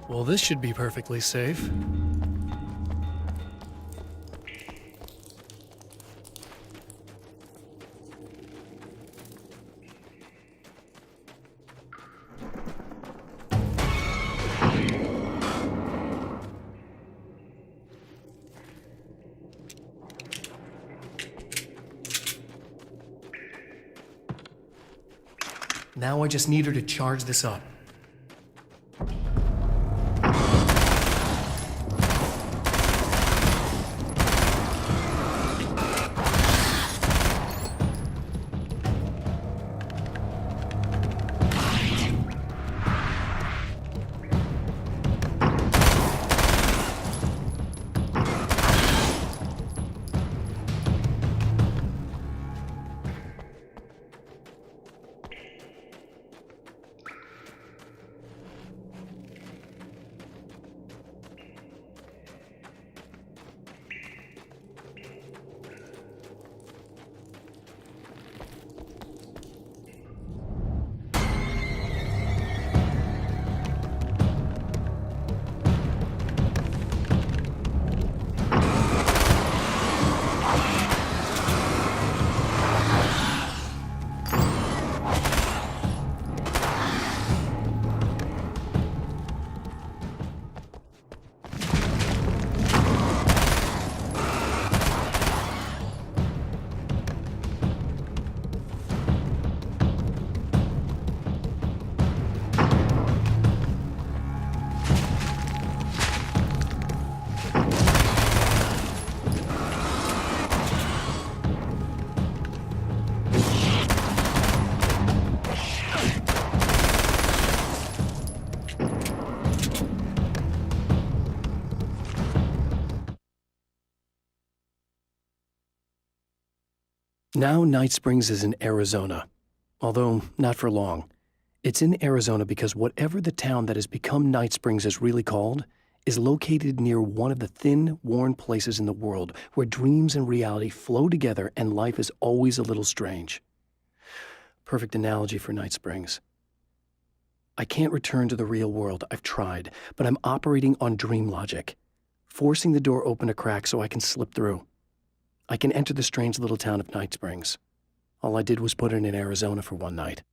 Well, this should be perfectly safe. Now I just need her to charge this up. Now Night Springs is in Arizona, although not for long. It's in Arizona because whatever the town that has become Night Springs is really called is located near one of the thin, worn places in the world where dreams and reality flow together and life is always a little strange. Perfect analogy for Night Springs. I can't return to the real world, I've tried, but I'm operating on dream logic, forcing the door open a crack so I can slip through. I can enter the strange little town of Night Springs. All I did was put it in Arizona for one night.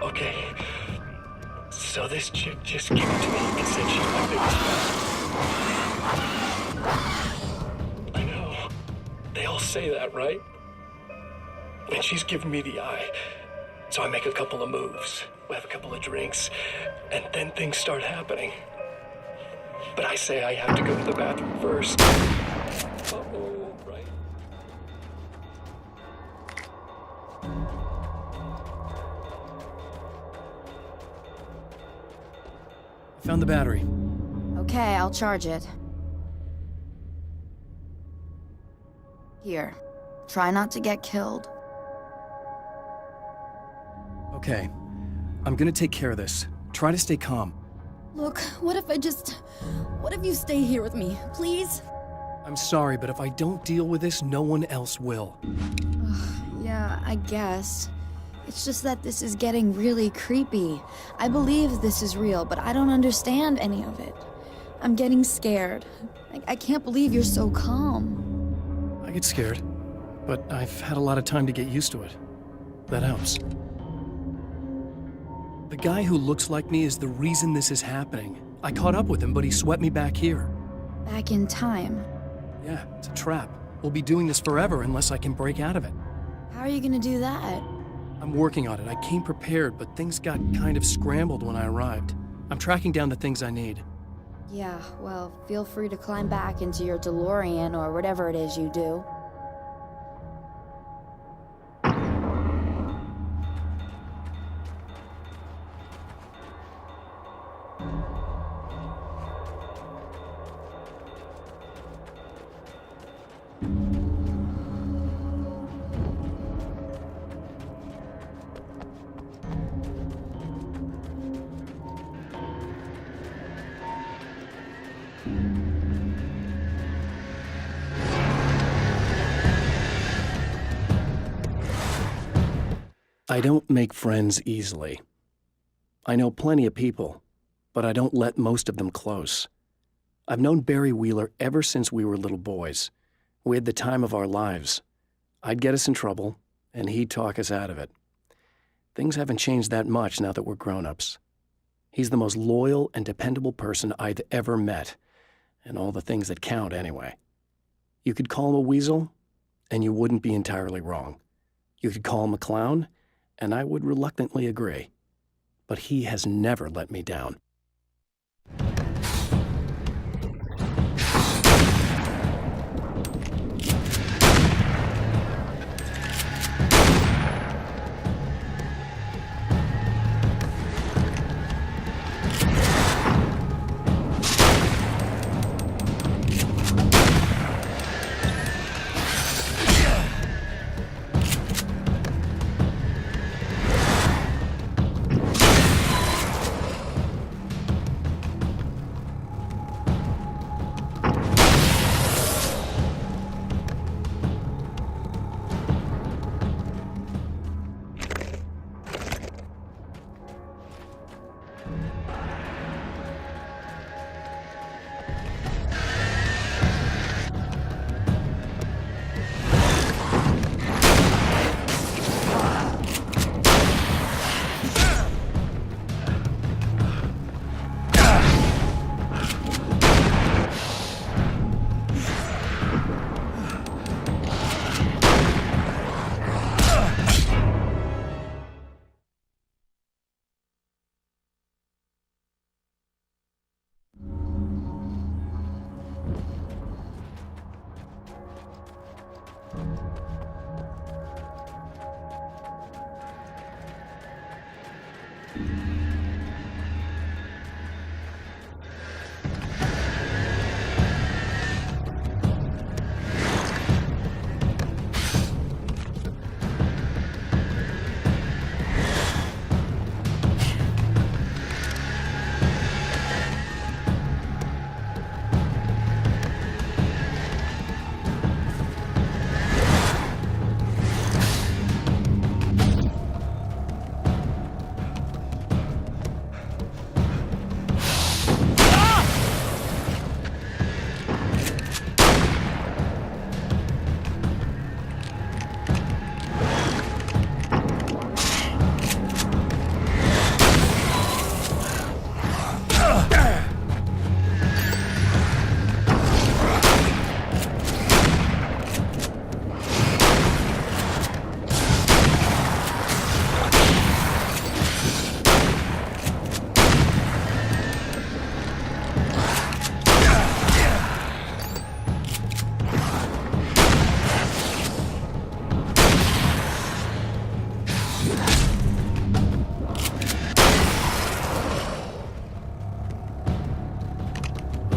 Okay, so this chick just came to me and said she's my biggest fan. I know. They all say that, right? And she's giving me the eye. So I make a couple of moves, we have a couple of drinks, and then things start happening. But I say I have to go to the bathroom first. Uh-oh, right? Found the battery. Okay, I'll charge it. Here. Try not to get killed. Okay. I'm gonna take care of this. Try to stay calm. Look, what if you stay here with me, please? I'm sorry, but if I don't deal with this, no one else will. Yeah, I guess. It's just that this is getting really creepy. I believe this is real, but I don't understand any of it. I'm getting scared. I can't believe you're so calm. I get scared, but I've had a lot of time to get used to it. That helps. The guy who looks like me is the reason this is happening. I caught up with him, but he swept me back here. Back in time. Yeah, it's a trap. We'll be doing this forever unless I can break out of it. How are you gonna do that? I'm working on it. I came prepared, but things got kind of scrambled when I arrived. I'm tracking down the things I need. Yeah, well, feel free to climb back into your DeLorean or whatever it is you do. I don't make friends easily. I know plenty of people, but I don't let most of them close. I've known Barry Wheeler ever since we were little boys. We had the time of our lives. I'd get us in trouble, and he'd talk us out of it. Things haven't changed that much now that we're grown-ups. He's the most loyal and dependable person I've ever met, and all the things that count anyway. You could call him a weasel, and you wouldn't be entirely wrong. You could call him a clown, and I would reluctantly agree. But he has never let me down.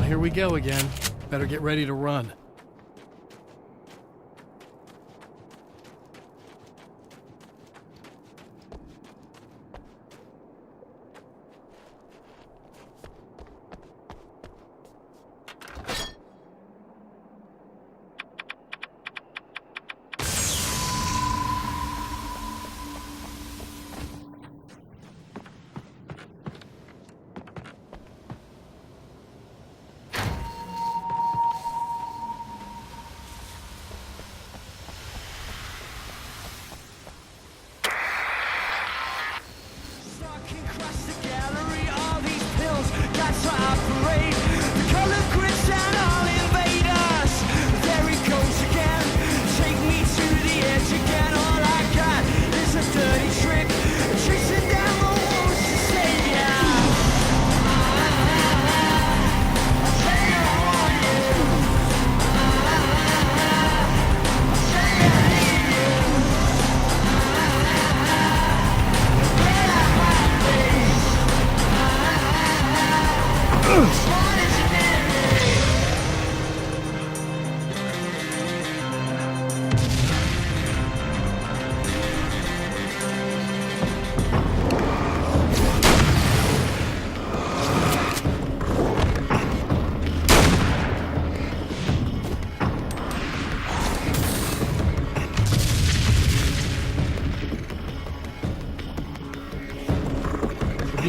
Here we go again. Better get ready to run.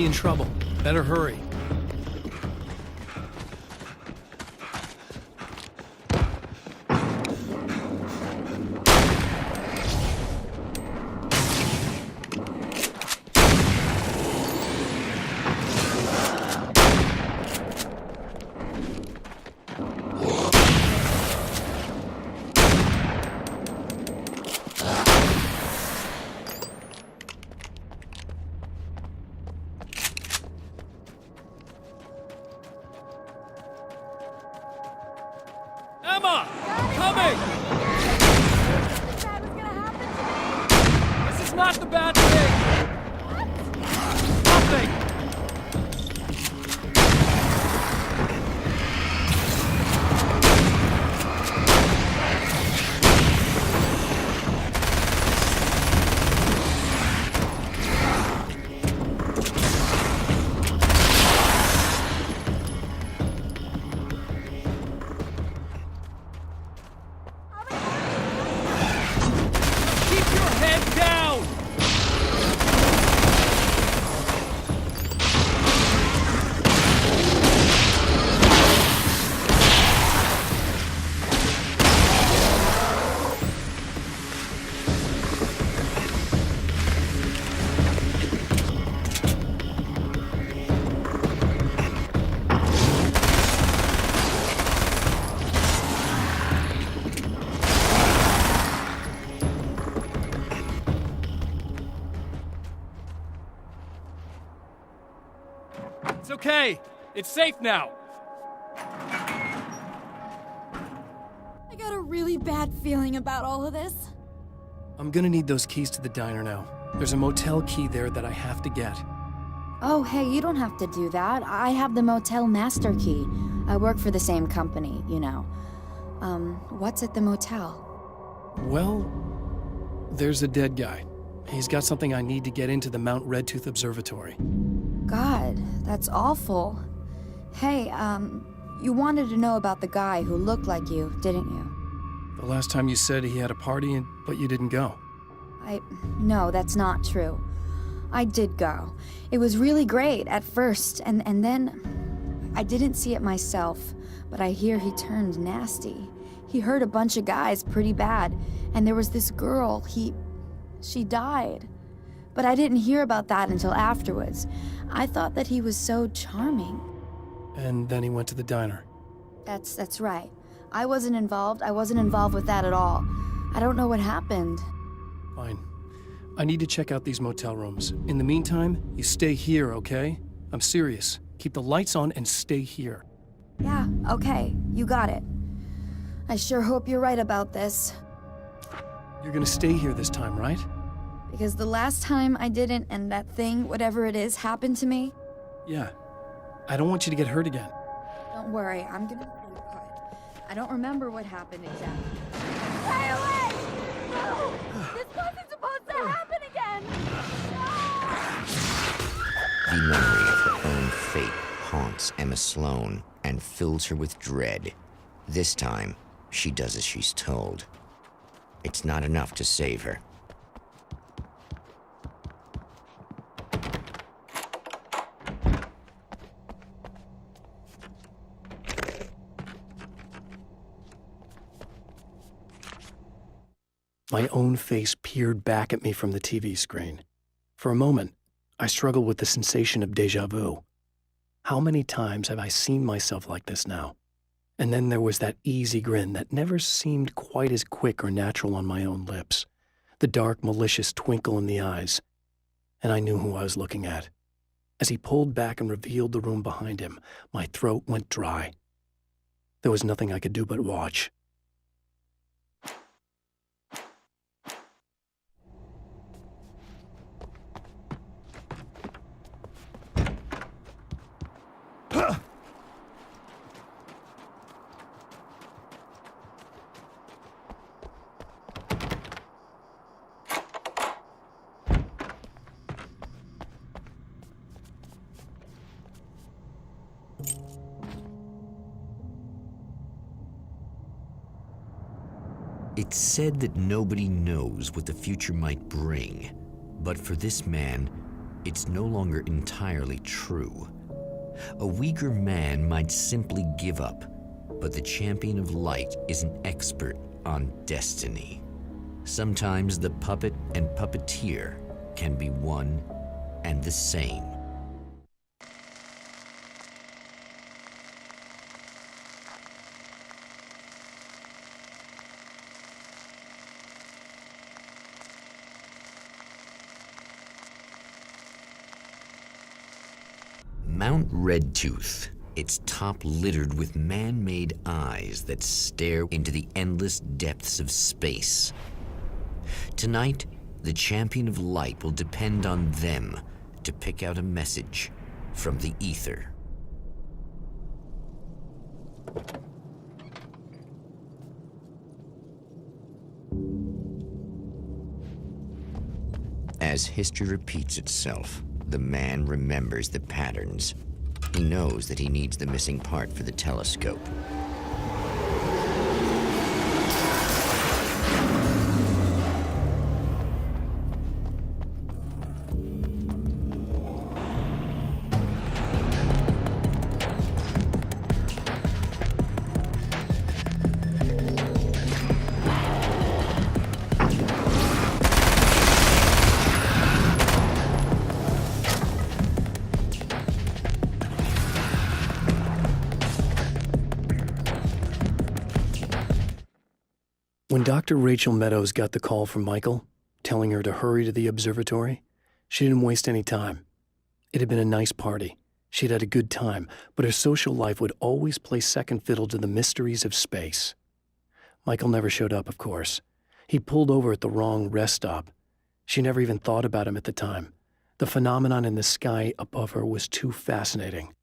be in trouble. Better hurry. Emma! Coming! Bad was gonna happen to me. This is not the bad thing! Nothing! Keep your head down! It's okay. It's safe now. I got a really bad feeling about all of this. I'm gonna need those keys to the diner now. There's a motel key there that I have to get. Oh, hey, you don't have to do that. I have the motel master key. I work for the same company, you know. What's at the motel? Well, there's a dead guy. He's got something I need to get into the Mount Redtooth Observatory. God, that's awful. Hey, you wanted to know about the guy who looked like you, didn't you? The last time you said he had a party, but you didn't go. No, that's not true. I did go. It was really great at first, and then I didn't see it myself, but I hear he turned nasty. He hurt a bunch of guys pretty bad, and there was this girl, she died. But I didn't hear about that until afterwards. I thought that he was so charming. And then he went to the diner. That's right. I wasn't involved. I wasn't involved with that at all. I don't know what happened. Fine. I need to check out these motel rooms. In the meantime, you stay here, okay? I'm serious. Keep the lights on and stay here. Yeah, okay. You got it. I sure hope you're right about this. You're gonna stay here this time, right? Because the last time I didn't, and that thing, whatever it is, happened to me. Yeah. I don't want you to get hurt again. Don't worry, I'm gonna stay put. I don't remember what happened exactly. Stay away! No! This wasn't supposed to happen again! The memory of her own fate haunts Emma Sloan and fills her with dread. This time, she does as she's told. It's not enough to save her. My own face peered back at me from the TV screen. For a moment, I struggled with the sensation of déjà vu. How many times have I seen myself like this now? And then there was that easy grin that never seemed quite as quick or natural on my own lips, the dark, malicious twinkle in the eyes. And I knew who I was looking at. As he pulled back and revealed the room behind him, my throat went dry. There was nothing I could do but watch. It's said that nobody knows what the future might bring, but for this man, it's no longer entirely true. A weaker man might simply give up, but the champion of light is an expert on destiny. Sometimes the puppet and puppeteer can be one and the same. Mount Redtooth, its top littered with man-made eyes that stare into the endless depths of space. Tonight, the champion of light will depend on them to pick out a message from the ether. As history repeats itself, the man remembers the patterns. He knows that he needs the missing part for the telescope. When Dr. Rachel Meadows got the call from Michael, telling her to hurry to the observatory, she didn't waste any time. It had been a nice party. She'd had a good time, but her social life would always play second fiddle to the mysteries of space. Michael never showed up, of course. He pulled over at the wrong rest stop. She never even thought about him at the time. The phenomenon in the sky above her was too fascinating.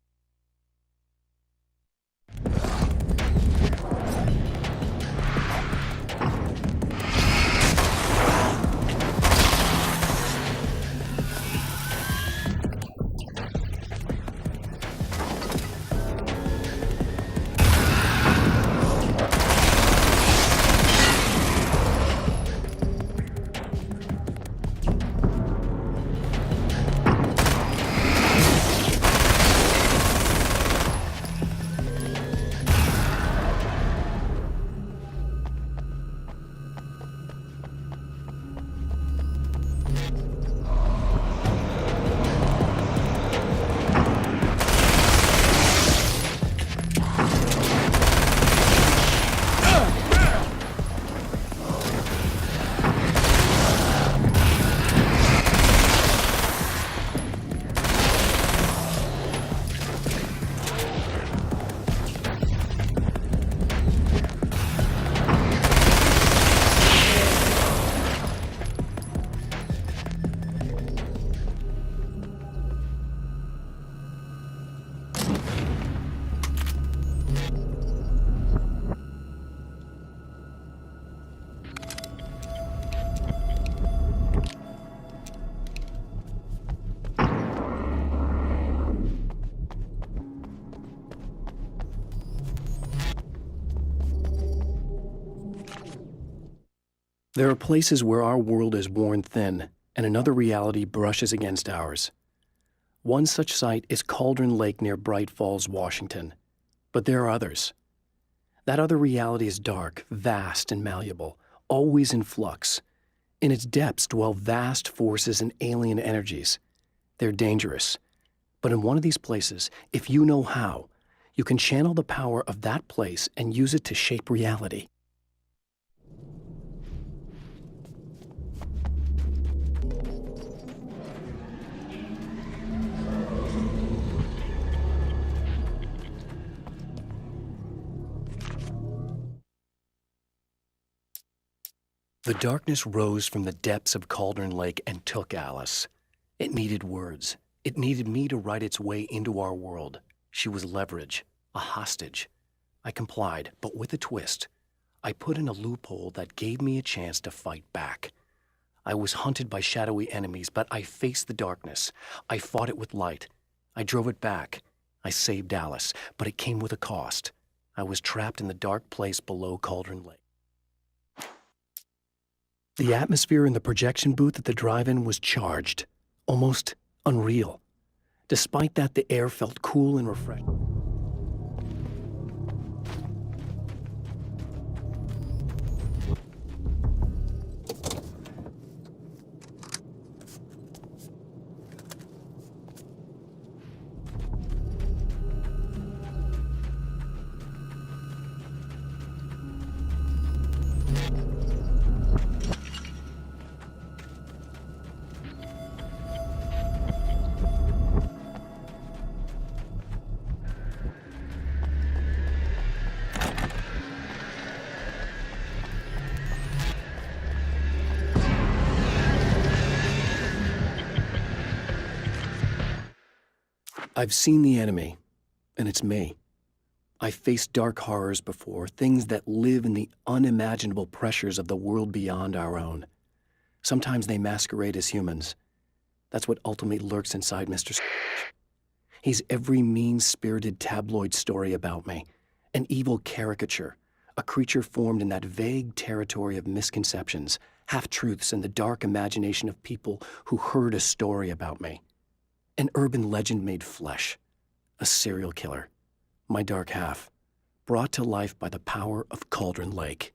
There are places where our world is worn thin, and another reality brushes against ours. One such site is Cauldron Lake near Bright Falls, Washington. But there are others. That other reality is dark, vast, and malleable, always in flux. In its depths dwell vast forces and alien energies. They're dangerous. But in one of these places, if you know how, you can channel the power of that place and use it to shape reality. The darkness rose from the depths of Cauldron Lake and took Alice. It needed words. It needed me to write its way into our world. She was leverage, a hostage. I complied, but with a twist. I put in a loophole that gave me a chance to fight back. I was hunted by shadowy enemies, but I faced the darkness. I fought it with light. I drove it back. I saved Alice, but it came with a cost. I was trapped in the dark place below Cauldron Lake. The atmosphere in the projection booth at the drive-in was charged, almost unreal. Despite that, the air felt cool and refreshing. I've seen the enemy, and it's me. I've faced dark horrors before, things that live in the unimaginable pressures of the world beyond our own. Sometimes they masquerade as humans. That's what ultimately lurks inside Mr. Scrooge. He's every mean-spirited tabloid story about me, an evil caricature, a creature formed in that vague territory of misconceptions, half-truths, and the dark imagination of people who heard a story about me. An urban legend made flesh, a serial killer, my dark half, brought to life by the power of Cauldron Lake.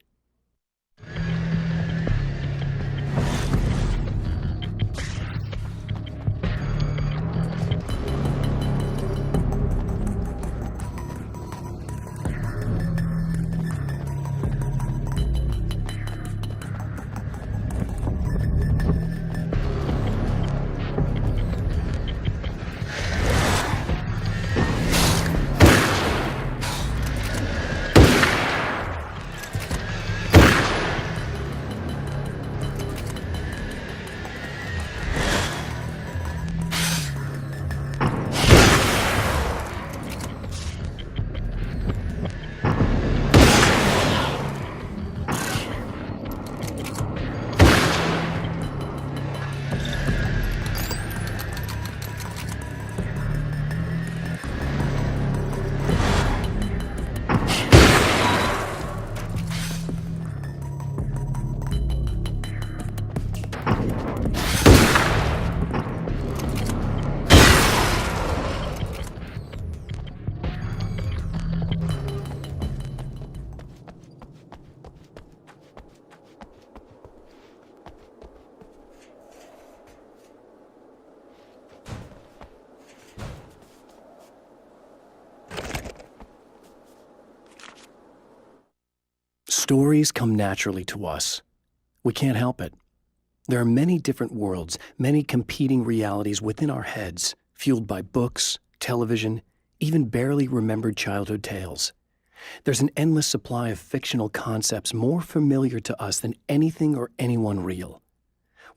Stories come naturally to us. We can't help it. There are many different worlds, many competing realities within our heads, fueled by books, television, even barely remembered childhood tales. There's an endless supply of fictional concepts more familiar to us than anything or anyone real.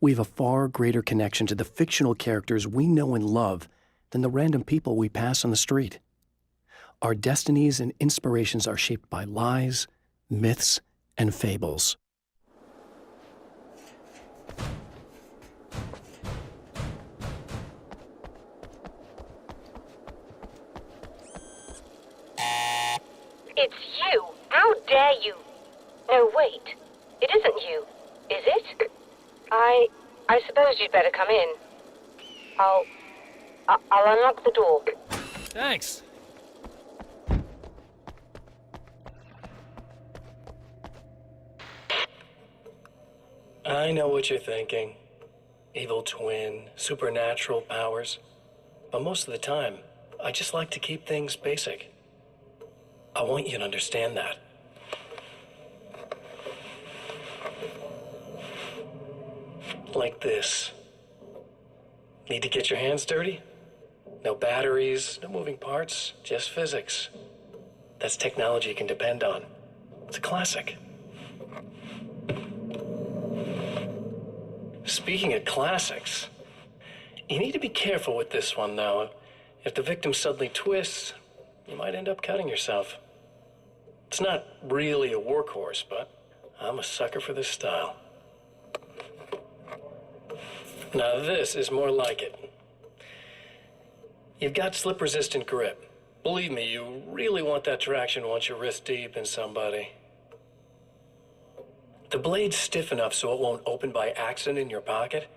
We have a far greater connection to the fictional characters we know and love than the random people we pass on the street. Our destinies and inspirations are shaped by lies, myths, and fables. It's you! How dare you! No, wait. It isn't you, is it? I suppose you'd better come in. I'll unlock the door. Thanks. I know what you're thinking. Evil twin, supernatural powers. But most of the time, I just like to keep things basic. I want you to understand that. Like this. Need to get your hands dirty? No batteries, no moving parts, just physics. That's technology you can depend on. It's a classic. Speaking of classics, you need to be careful with this one, though. If the victim suddenly twists, you might end up cutting yourself. It's not really a workhorse, but I'm a sucker for this style. Now this is more like it. You've got slip-resistant grip. Believe me, you really want that traction once you're wrist deep in somebody. The blade's stiff enough so it won't open by accident in your pocket,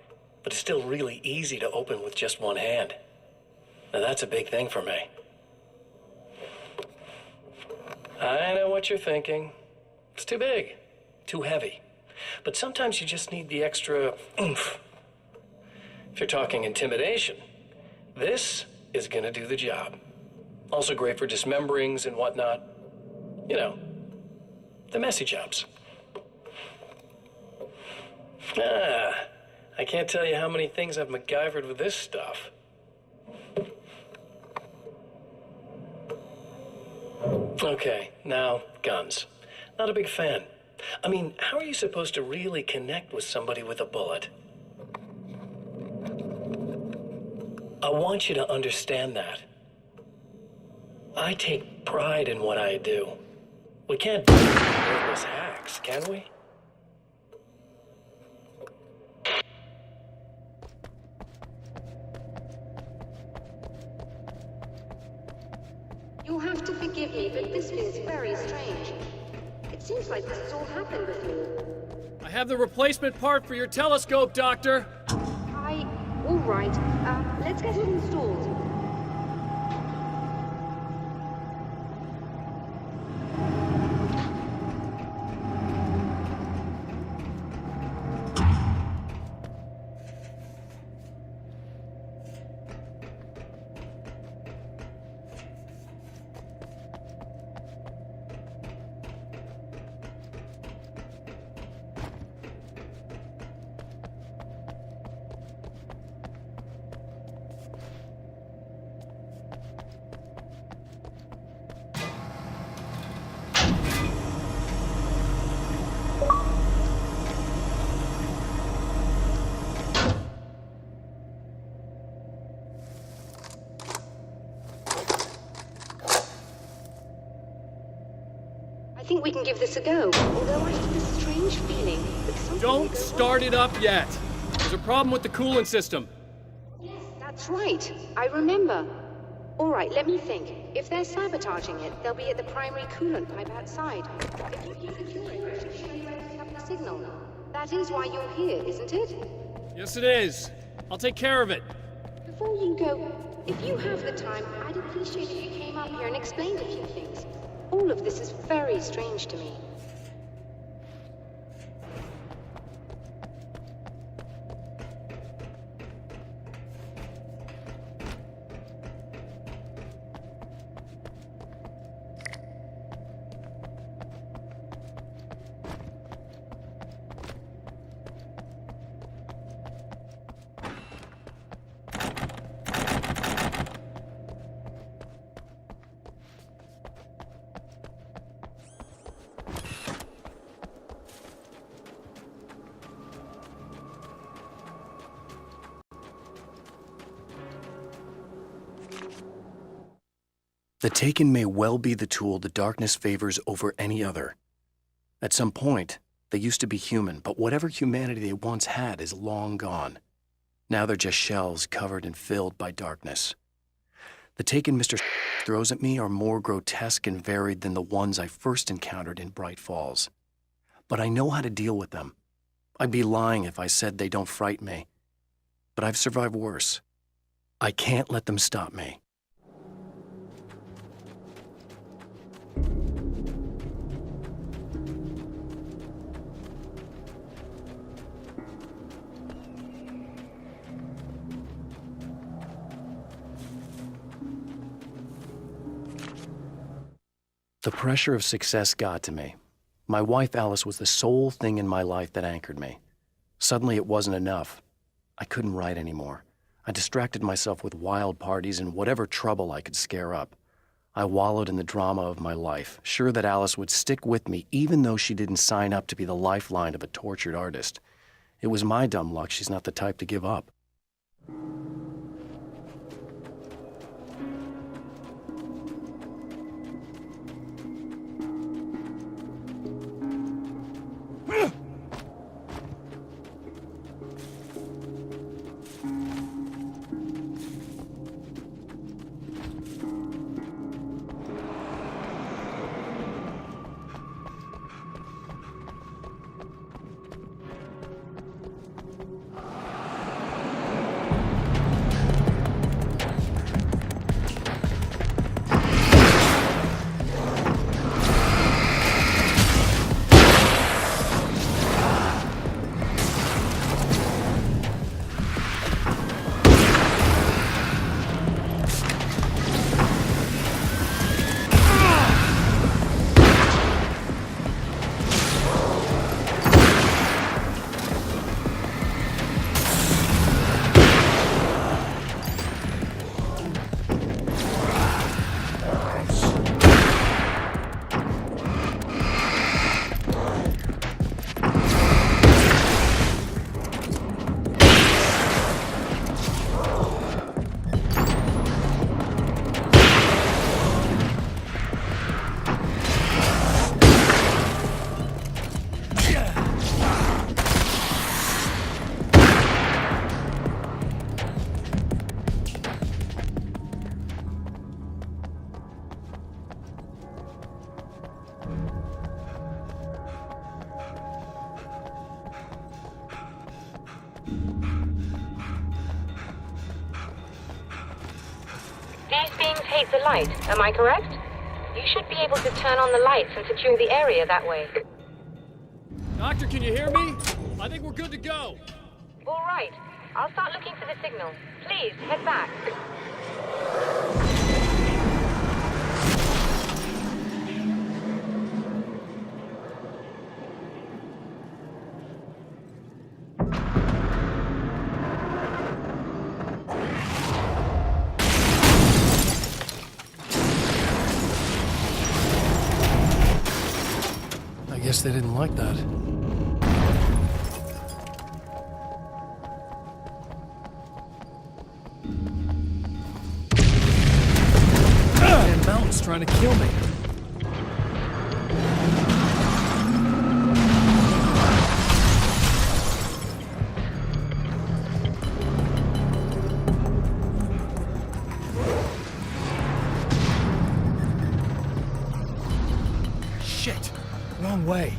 but it's still really easy to open with just one hand. Now that's a big thing for me. I know what you're thinking. It's too big, too heavy. But sometimes you just need the extra oomph. If you're talking intimidation, this is gonna do the job. Also great for dismemberings and whatnot. You know, the messy jobs. I can't tell you how many things I've MacGyvered with this stuff. Okay, now, guns. Not a big fan. I mean, how are you supposed to really connect with somebody with a bullet? I want you to understand that. I take pride in what I do. We can't be nervous hacks, can we? You'll have to forgive me, but this feels very strange. It seems like this has all happened before. I have the replacement part for your telescope, Doctor. All right. Let's get it installed. I think we can give this a go, although I have this strange feeling that something Don't may go start wrong. it up yet. There's a problem with the coolant system. Yes, that's right. I remember. All right, let me think. If they're sabotaging it, they'll be at the primary coolant pipe outside. If you can secure it, it should be ready to have the signal. That is why you're here, isn't it? Yes, it is. I'll take care of it. Before you go, if you have the time, I'd appreciate if you came up here and explained a few things. All of this is very strange to me. The Taken may well be the tool the darkness favors over any other. At some point, they used to be human, but whatever humanity they once had is long gone. Now they're just shells covered and filled by darkness. The Taken Mr. throws at me are more grotesque and varied than the ones I first encountered in Bright Falls. But I know how to deal with them. I'd be lying if I said they don't frighten me. But I've survived worse. I can't let them stop me. The pressure of success got to me. My wife Alice was the sole thing in my life that anchored me. Suddenly it wasn't enough. I couldn't write anymore. I distracted myself with wild parties and whatever trouble I could scare up. I wallowed in the drama of my life, sure that Alice would stick with me even though she didn't sign up to be the lifeline of a tortured artist. It was my dumb luck she's not the type to give up. These beings hate the light, am I correct? You should be able to turn on the lights and secure the area that way. Doctor, can you hear me? I think we're good to go. All right. I'll start looking for the signal. Please, head back. I guess they didn't like that. That mountain's trying to kill me. Shit! Wrong way.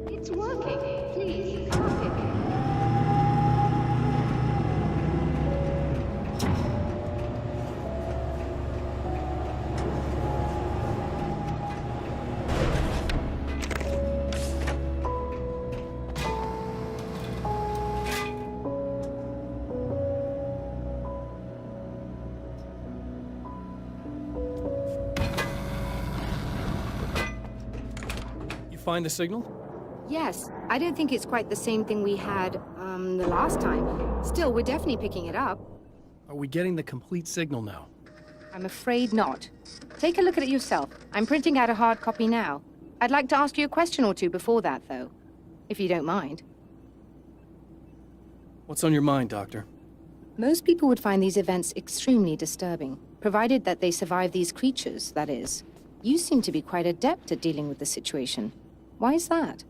It's working. Please, working. You find the signal? Yes, I don't think it's quite the same thing we had, the last time. Still, we're definitely picking it up. Are we getting the complete signal now? I'm afraid not. Take a look at it yourself. I'm printing out a hard copy now. I'd like to ask you a question or two before that, though, if you don't mind. What's on your mind, Doctor? Most people would find these events extremely disturbing, provided that they survive these creatures, that is. You seem to be quite adept at dealing with the situation. Why is that?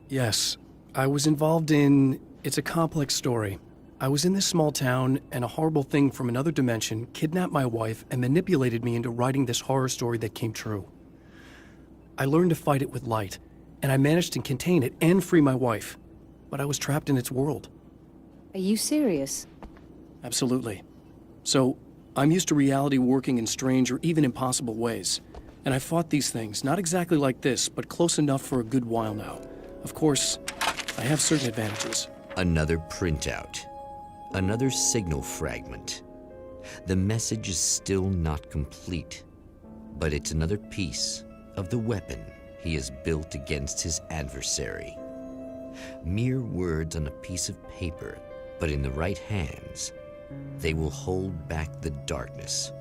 Yes, I was involved in... It's a complex story. I was in this small town, and a horrible thing from another dimension kidnapped my wife and manipulated me into writing this horror story that came true. I learned to fight it with light, and I managed to contain it and free my wife. But I was trapped in its world. Are you serious? Absolutely. So, I'm used to reality working in strange or even impossible ways. And I fought these things, not exactly like this, but close enough for a good while now. Of course, I have certain advantages. Another printout. Another signal fragment. The message is still not complete, but it's another piece of the weapon he has built against his adversary. Mere words on a piece of paper, but in the right hands, They will hold back the darkness.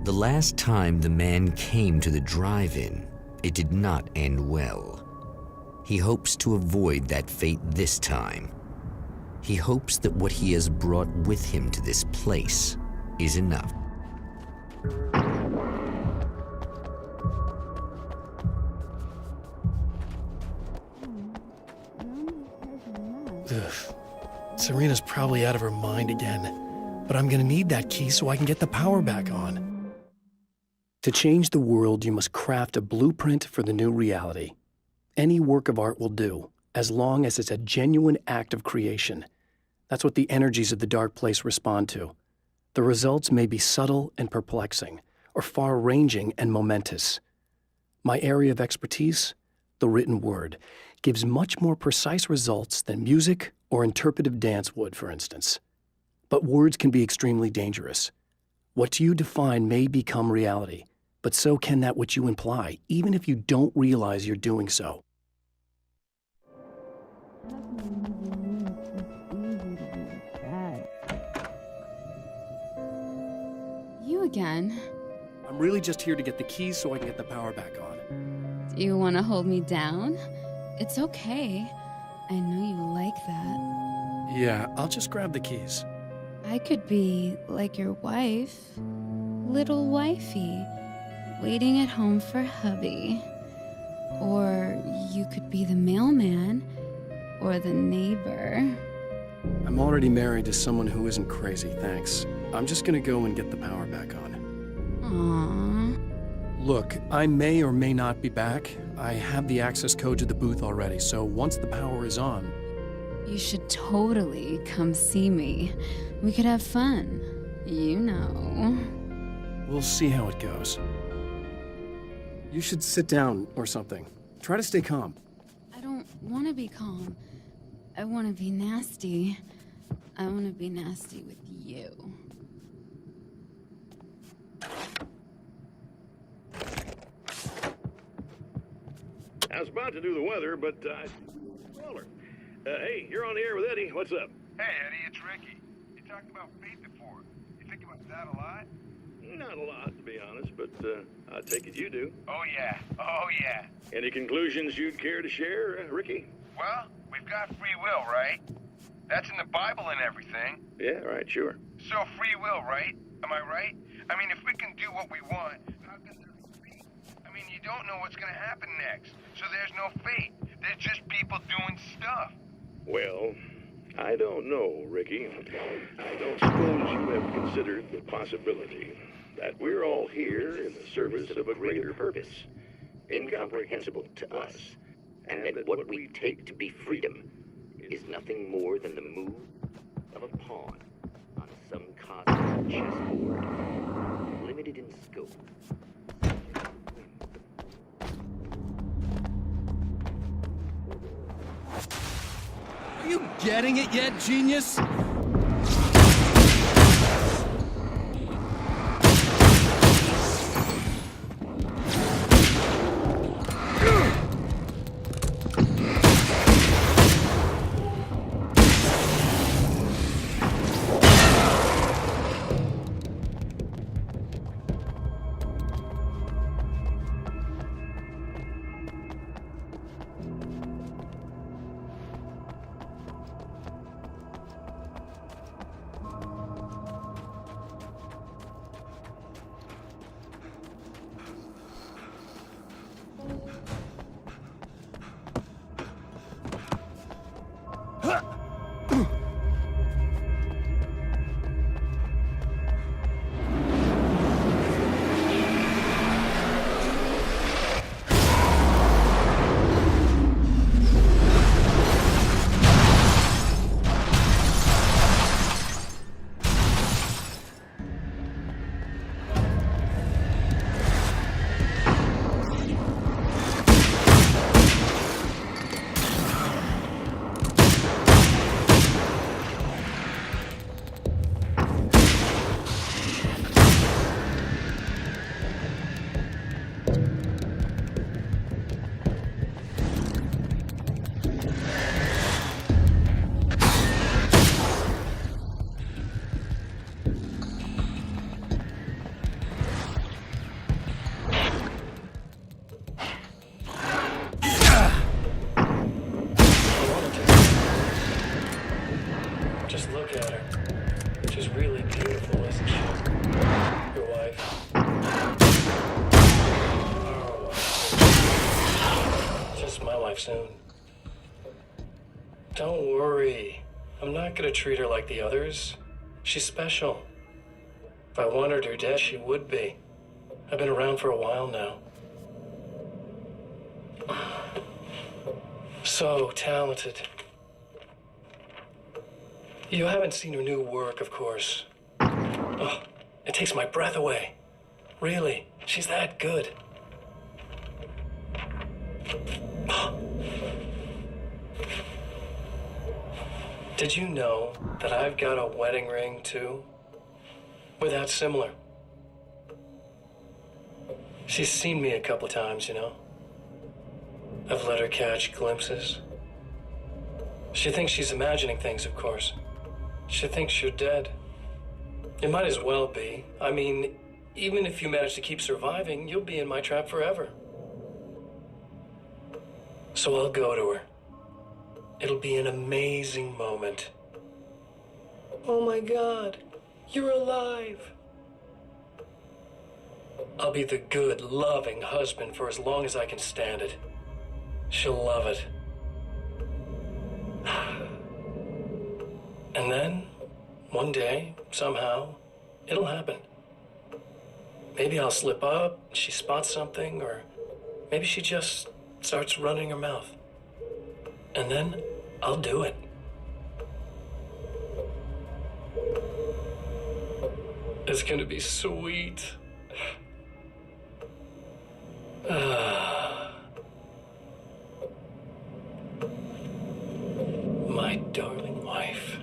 The last time the man came to the drive-in, it did not end well. He hopes to avoid that fate this time. He hopes that what he has brought with him to this place is enough. Ugh. Serena's probably out of her mind again, but I'm gonna need that key so I can get the power back on. To change the world, you must craft a blueprint for the new reality. Any work of art will do, as long as it's a genuine act of creation. That's what the energies of the dark place respond to. The results may be subtle and perplexing, or far-ranging and momentous. My area of expertise, the written word, gives much more precise results than music or interpretive dance would, for instance. But words can be extremely dangerous. What you define may become reality, but so can that which you imply, even if you don't realize you're doing so. You again? I'm really just here to get the keys so I can get the power back on. Do you want to hold me down? It's okay. I know you like that. Yeah, I'll just grab the keys. I could be like your wife, little wifey, waiting at home for hubby. Or you could be the mailman, or the neighbor. I'm already married to someone who isn't crazy, thanks. I'm just gonna go and get the power back on. Aww. Look, I may or may not be back. I have the access code to the booth already, so once the power is on... You should totally come see me. We could have fun. You know. We'll see how it goes. You should sit down or something. Try to stay calm. I don't want to be calm. I want to be nasty. I want to be nasty with you. I was about to do the weather, but roller. Hey, you're on the air with Eddie. What's up? Hey, Eddie, it's Ricky. You talked about fate before. You think about that a lot? Not a lot, to be honest, but I take it you do. Oh, yeah. Oh, yeah. Any conclusions you'd care to share, Ricky? Well, we've got free will, right? That's in the Bible and everything. Yeah, right, sure. So free will, right? Am I right? I mean, if we can do what we want, how can there be fate? I mean, you don't know what's going to happen next, so there's no fate. There's just people doing stuff. Well, I don't know, Ricky. I don't suppose you have considered the possibility that we're all here in the service of a greater purpose, incomprehensible to us, And that what we take to be freedom is nothing more than the move of a pawn on some cosmic chessboard, limited in scope. Are you getting it yet, genius? alive soon. Don't worry. I'm not gonna treat her like the others. She's special. If I wanted her dead, she would be. I've been around for a while now. So talented. You haven't seen her new work, of course. Oh, it takes my breath away. Really, she's that good. Did you know that I've got a wedding ring, too? We're that similar. She's seen me a couple times, you know. I've let her catch glimpses. She thinks she's imagining things, of course. She thinks you're dead. It might as well be. I mean, even if you manage to keep surviving, you'll be in my trap forever. So I'll go to her. It'll be an amazing moment. Oh my God, you're alive. I'll be the good, loving husband for as long as I can stand it. She'll love it. And then, one day, somehow, it'll happen. Maybe I'll slip up, she spots something, or maybe she just starts running her mouth. And then, I'll do it. It's gonna be sweet. My darling wife.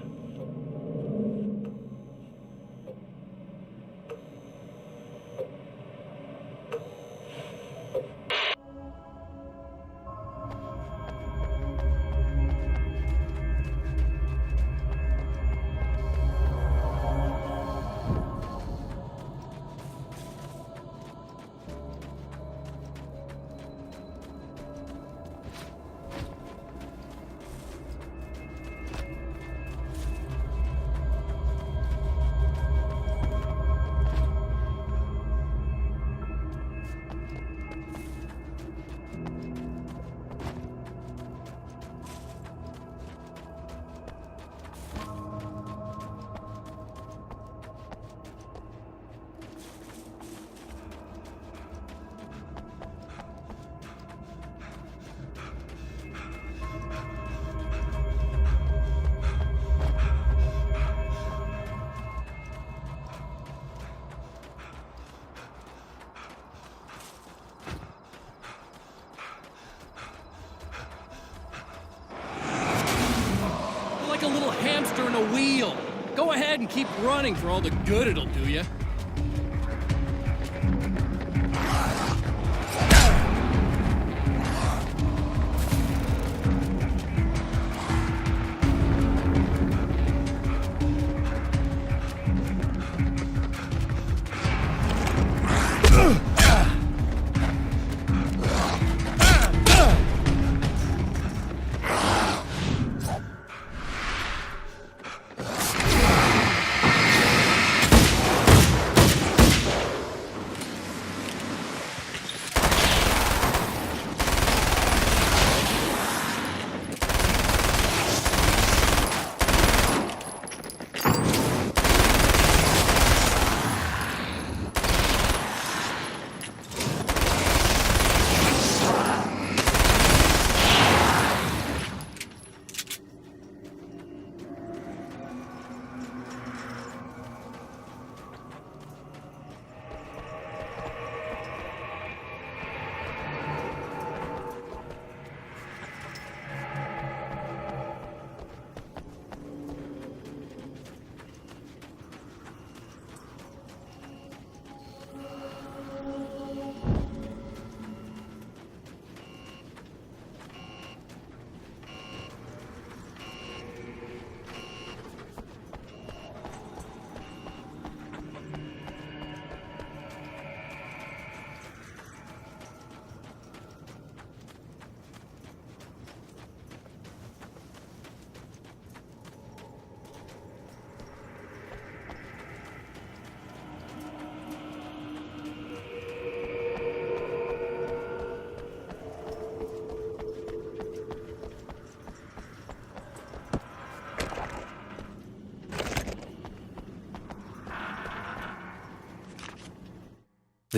Like a little hamster in a wheel. Go ahead and keep running for all the good it'll do you.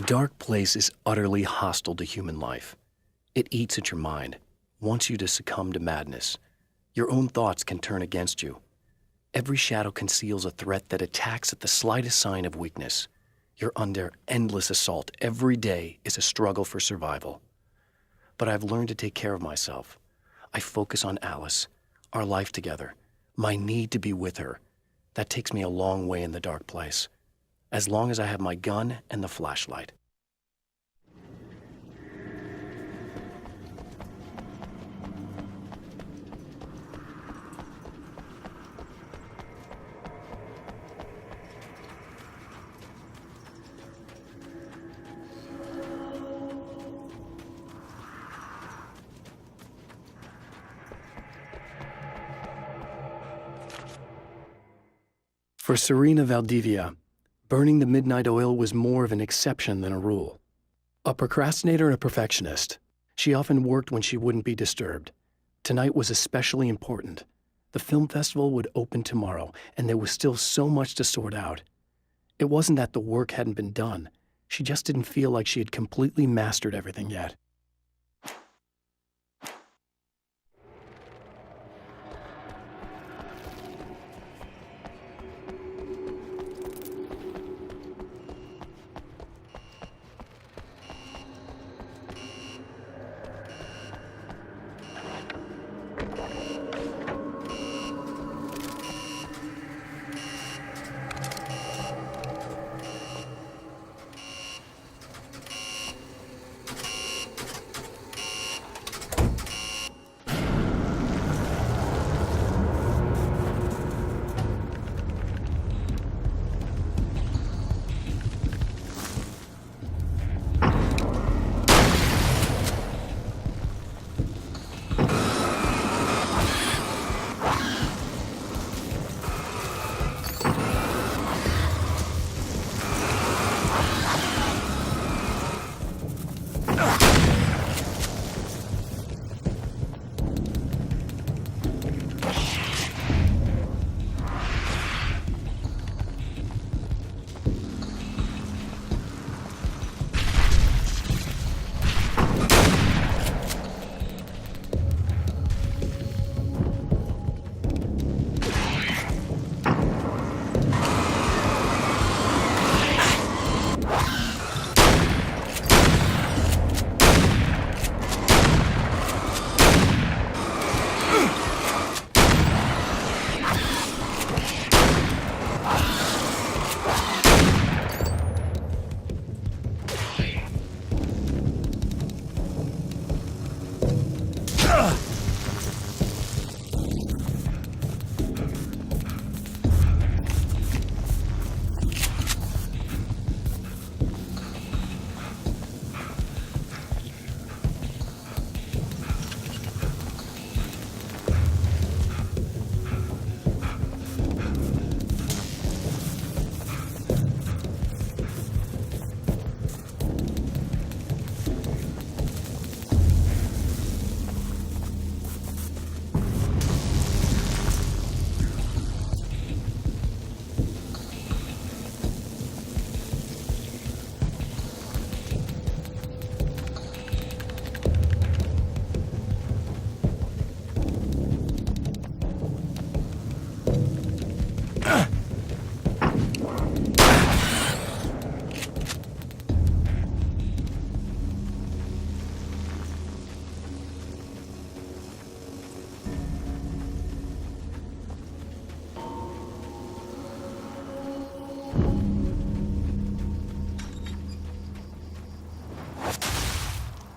The dark place is utterly hostile to human life. It eats at your mind, wants you to succumb to madness. Your own thoughts can turn against you. Every shadow conceals a threat that attacks at the slightest sign of weakness. You're under endless assault. Every day is a struggle for survival. But I've learned to take care of myself. I focus on Alice, our life together, my need to be with her. That takes me a long way in the dark place, as long as I have my gun and the flashlight. For Serena Valdivia, burning the midnight oil was more of an exception than a rule. A procrastinator and a perfectionist, she often worked when she wouldn't be disturbed. Tonight was especially important. The film festival would open tomorrow, and there was still so much to sort out. It wasn't that the work hadn't been done. She just didn't feel like she had completely mastered everything yet.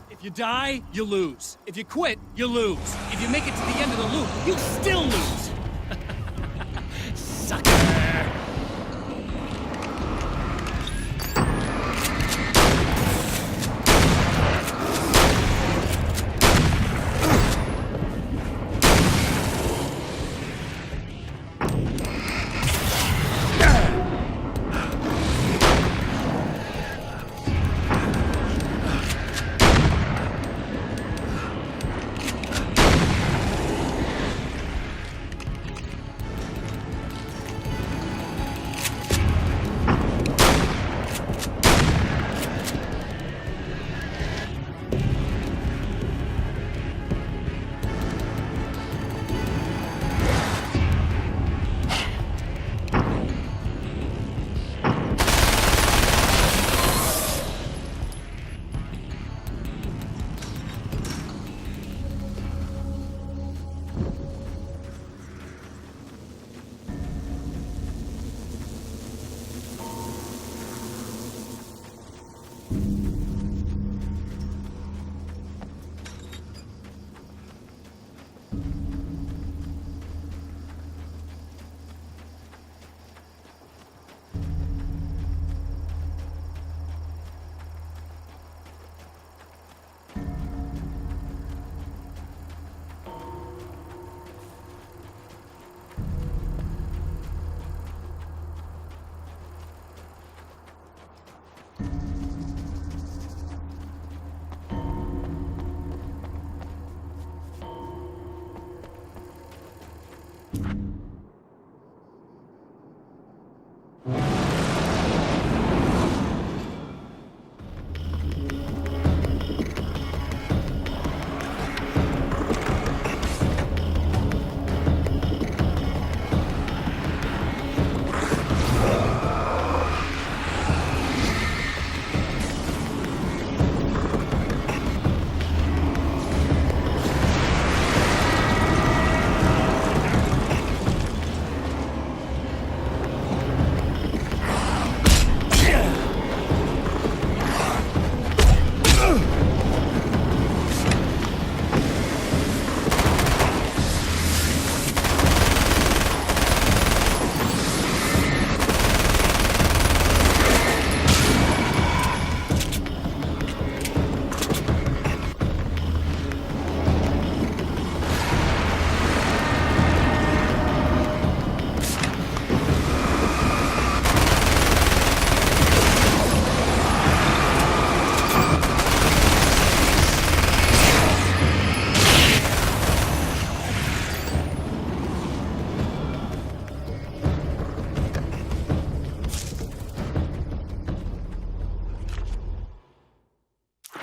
If you die, you lose. If you quit, you lose. If you make it to the end of the loop, you still lose. Sucker!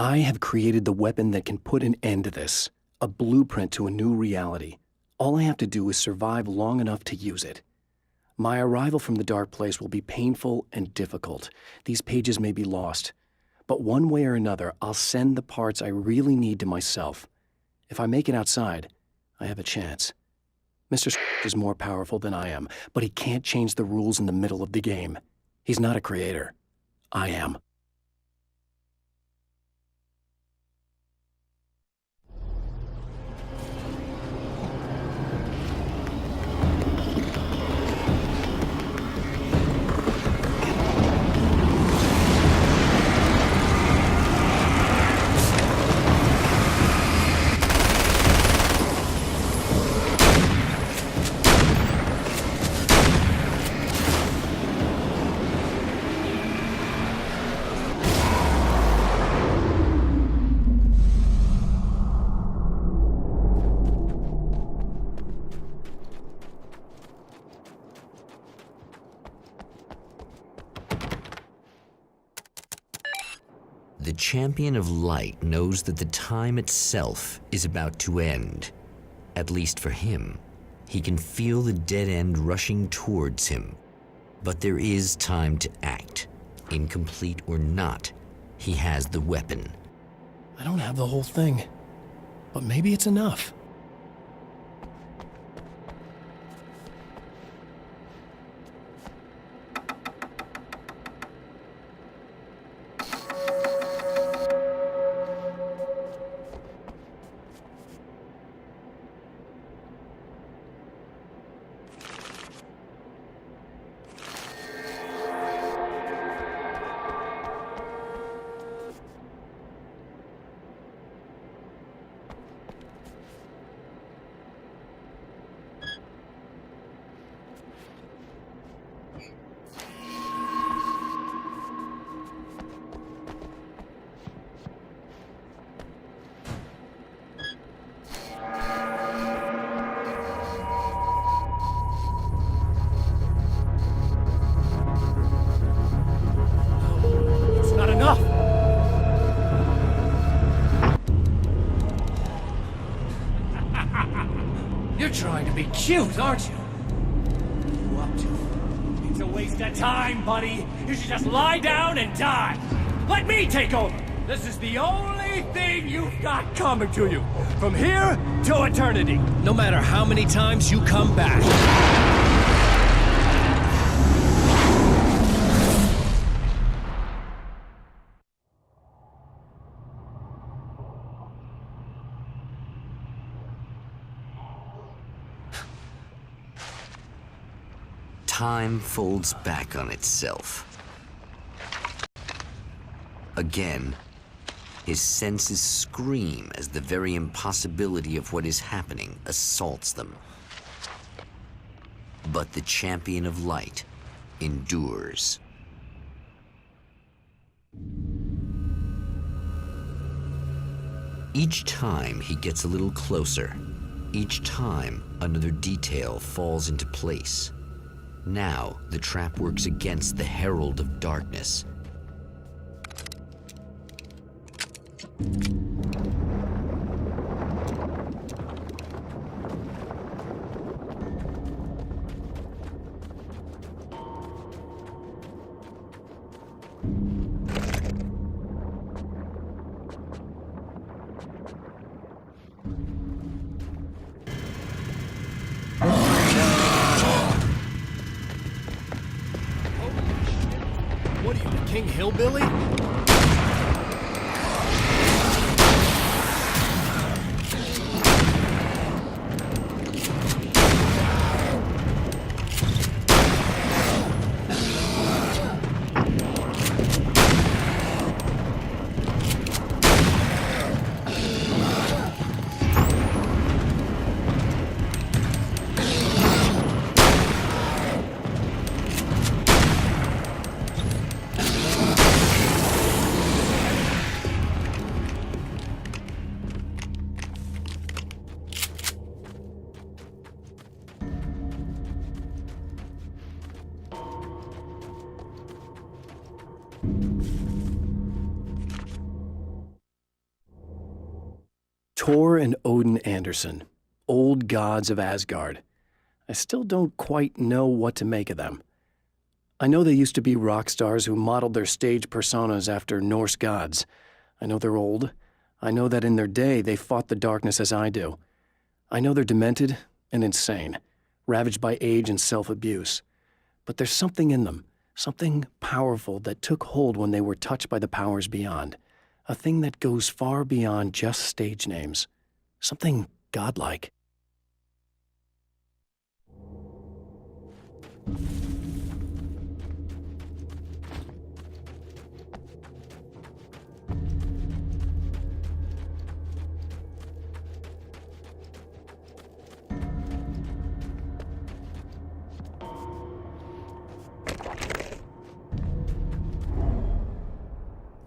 I have created the weapon that can put an end to this, a blueprint to a new reality. All I have to do is survive long enough to use it. My arrival from the dark place will be painful and difficult. These pages may be lost. But one way or another, I'll send the parts I really need to myself. If I make it outside, I have a chance. Mr. is more powerful than I am, but he can't change the rules in the middle of the game. He's not a creator. I am. The Champion of Light knows that the time itself is about to end. At least for him. He can feel the dead end rushing towards him. But there is time to act. Incomplete or not, he has the weapon. I don't have the whole thing, but maybe it's enough. You're trying to be cute, aren't you? What up to? It's a waste of time, buddy. You should just lie down and die. Let me take over. This is the only thing you've got coming to you. From here to eternity. No matter how many times you come back. Time folds back on itself. Again, his senses scream as the very impossibility of what is happening assaults them. But the Champion of Light endures. Each time he gets a little closer. Each time another detail falls into place. Now, the trap works against the Herald of Darkness. What are you, the King Hillbilly? Thor and Odin Anderson, old gods of Asgard. I still don't quite know what to make of them. I know they used to be rock stars who modeled their stage personas after Norse gods. I know they're old. I know that in their day they fought the darkness as I do. I know they're demented and insane, ravaged by age and self-abuse. But there's something in them, something powerful that took hold when they were touched by the powers beyond. A thing that goes far beyond just stage names. Something godlike.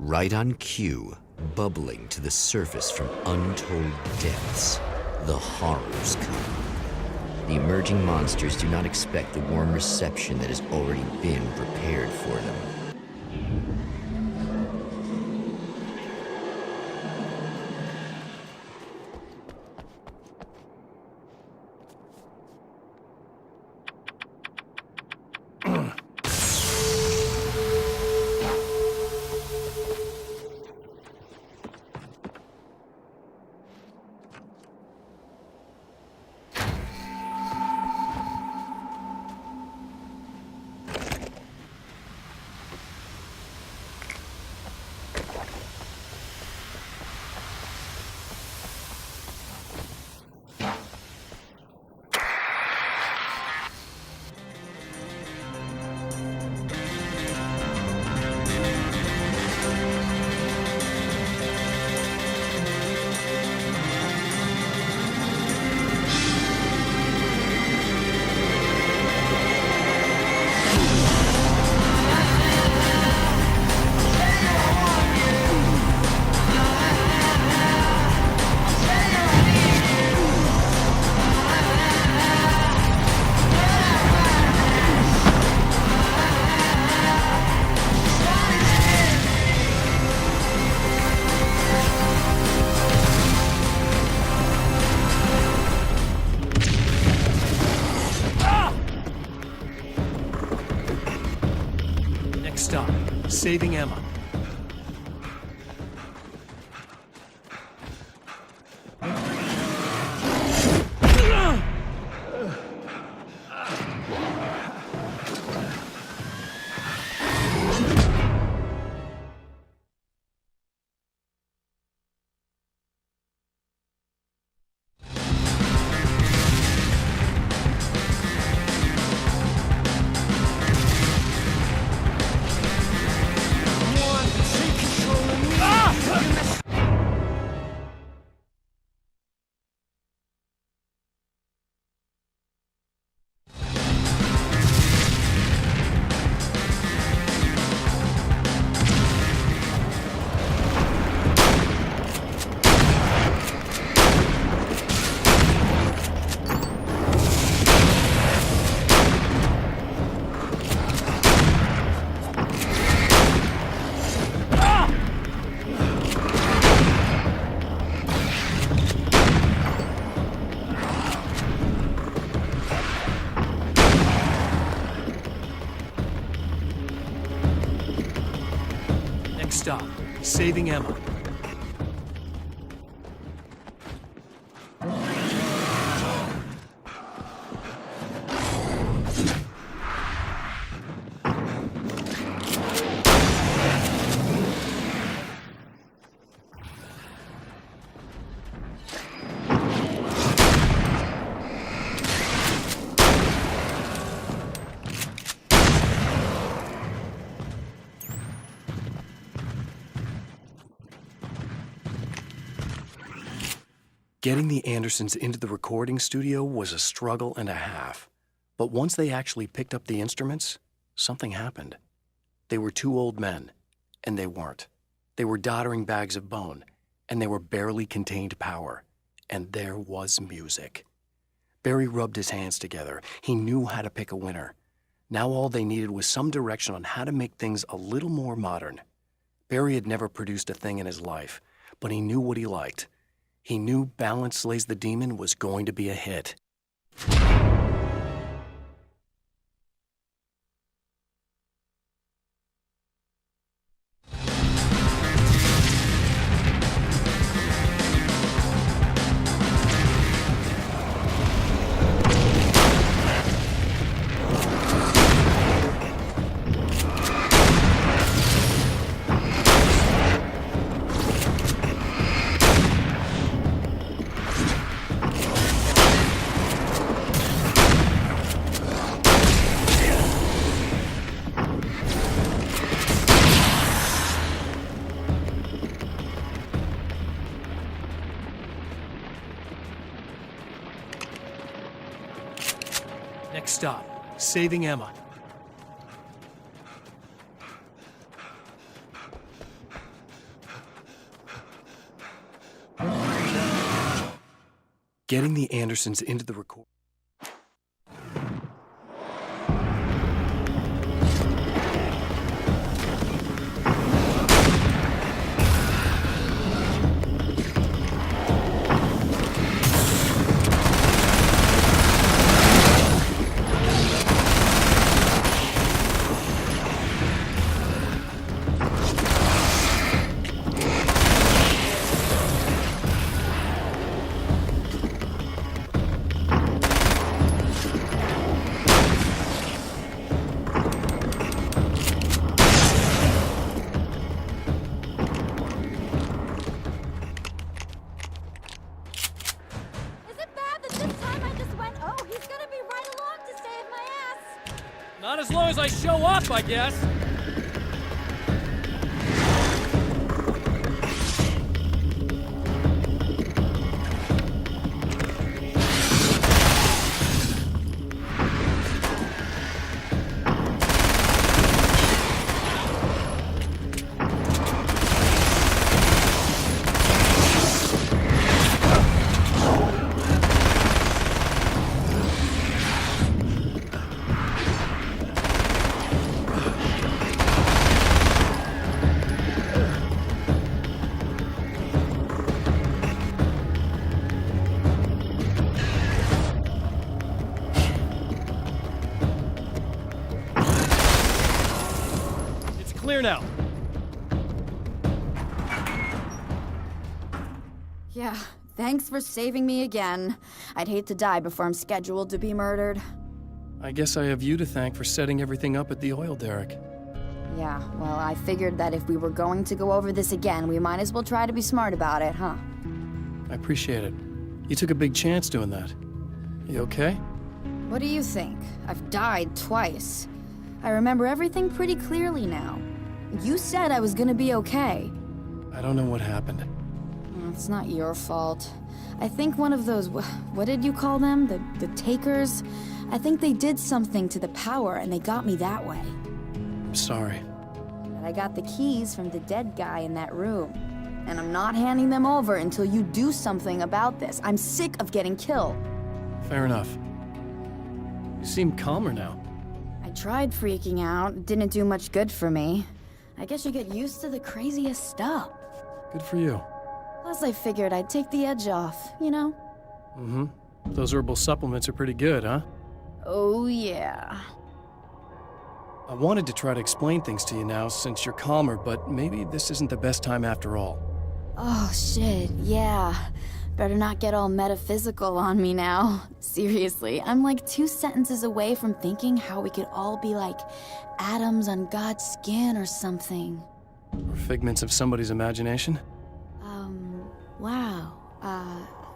Right on cue, bubbling to the surface from untold depths, the horrors come. The emerging monsters do not expect the warm reception that has already been prepared for them. Stop. Saving Emma. Stop. Saving Emma. Getting the Andersons into the recording studio was a struggle and a half. But once they actually picked up the instruments, something happened. They were two old men, and they weren't. They were doddering bags of bone, and they were barely contained power. And there was music. Barry rubbed his hands together. He knew how to pick a winner. Now all they needed was some direction on how to make things a little more modern. Barry had never produced a thing in his life, but he knew what he liked. He knew Balance Slays the Demon was going to be a hit. Next stop, saving Emma. Getting the Andersons into the record. Not as long as I show up, I guess. Clear now. Yeah, thanks for saving me again. I'd hate to die before I'm scheduled to be murdered. I guess I have you to thank for setting everything up at the oil derrick. Yeah, well, I figured that if we were going to go over this again, we might as well try to be smart about it, huh? I appreciate it. You took a big chance doing that. You okay? What do you think? I've died twice. I remember everything pretty clearly now. You said I was gonna be okay. I don't know what happened. It's not your fault. I think one of those, what did you call them? The takers? I think they did something to the power and they got me that way. I'm sorry. But I got the keys from the dead guy in that room. And I'm not handing them over until you do something about this. I'm sick of getting killed. Fair enough. You seem calmer now. I tried freaking out. It didn't do much good for me. I guess you get used to the craziest stuff. Good for you. Plus, I figured I'd take the edge off, you know? Mm-hmm. Those herbal supplements are pretty good, huh? Oh, yeah. I wanted to try to explain things to you now since you're calmer, but maybe this isn't the best time after all. Oh, shit, yeah. Better not get all metaphysical on me now. Seriously, I'm like 2 sentences away from thinking how we could all be like atoms on God's skin or something. Or figments of somebody's imagination? Wow.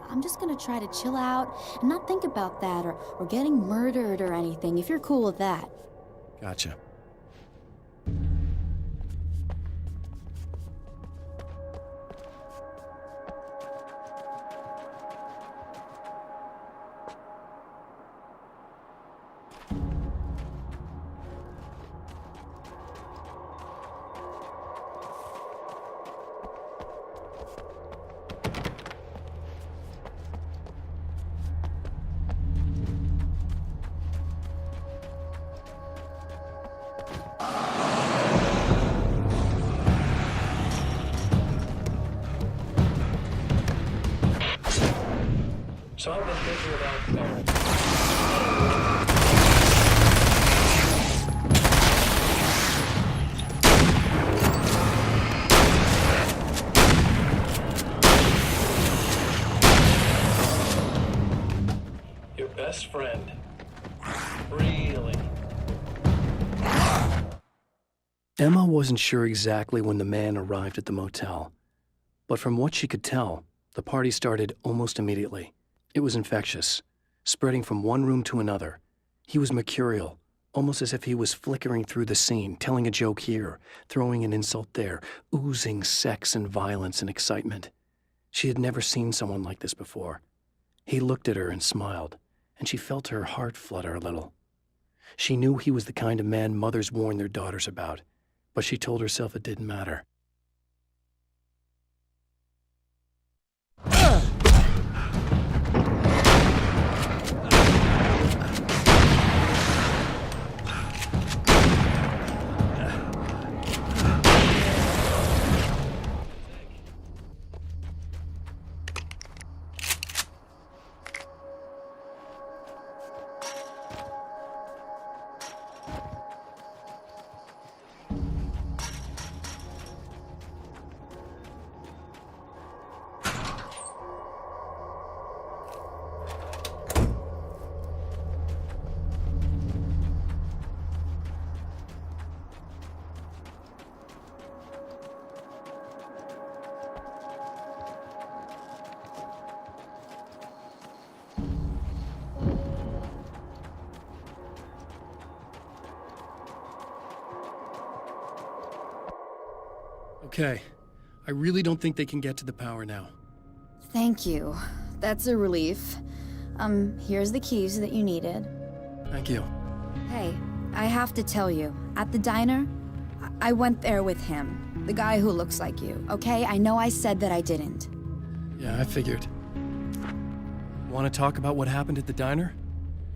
I'm just gonna try to chill out and not think about that or getting murdered or anything, if you're cool with that. Gotcha. So I've been thinking about Barry. Your best friend. Really? Emma wasn't sure exactly when the man arrived at the motel, but from what she could tell, the party started almost immediately. It was infectious, spreading from one room to another. He was mercurial, almost as if he was flickering through the scene, telling a joke here, throwing an insult there, oozing sex and violence and excitement. She had never seen someone like this before. He looked at her and smiled, and she felt her heart flutter a little. She knew he was the kind of man mothers warn their daughters about, but she told herself it didn't matter. Okay, I really don't think they can get to the power now. Thank you. That's a relief. Here's the keys that you needed. Thank you. Hey, I have to tell you, at the diner, I went there with him. The guy who looks like you, okay? I know I said that I didn't. Yeah, I figured. Want to talk about what happened at the diner?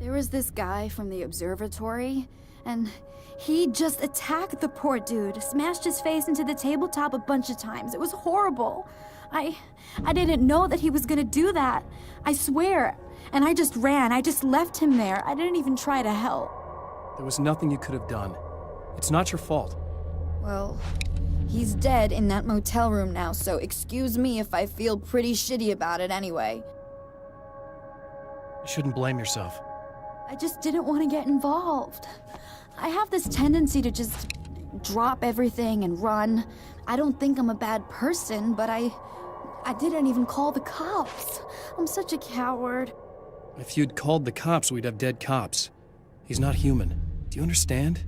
There was this guy from the observatory, and he just attacked the poor dude, smashed his face into the tabletop a bunch of times. It was horrible. I didn't know that he was gonna do that. I swear. And I just ran. I just left him there. I didn't even try to help. There was nothing you could have done. It's not your fault. Well, he's dead in that motel room now, so excuse me if I feel pretty shitty about it anyway. You shouldn't blame yourself. I just didn't want to get involved. I have this tendency to just drop everything and run. I don't think I'm a bad person, but I didn't even call the cops. I'm such a coward. If you'd called the cops, we'd have dead cops. He's not human. Do you understand?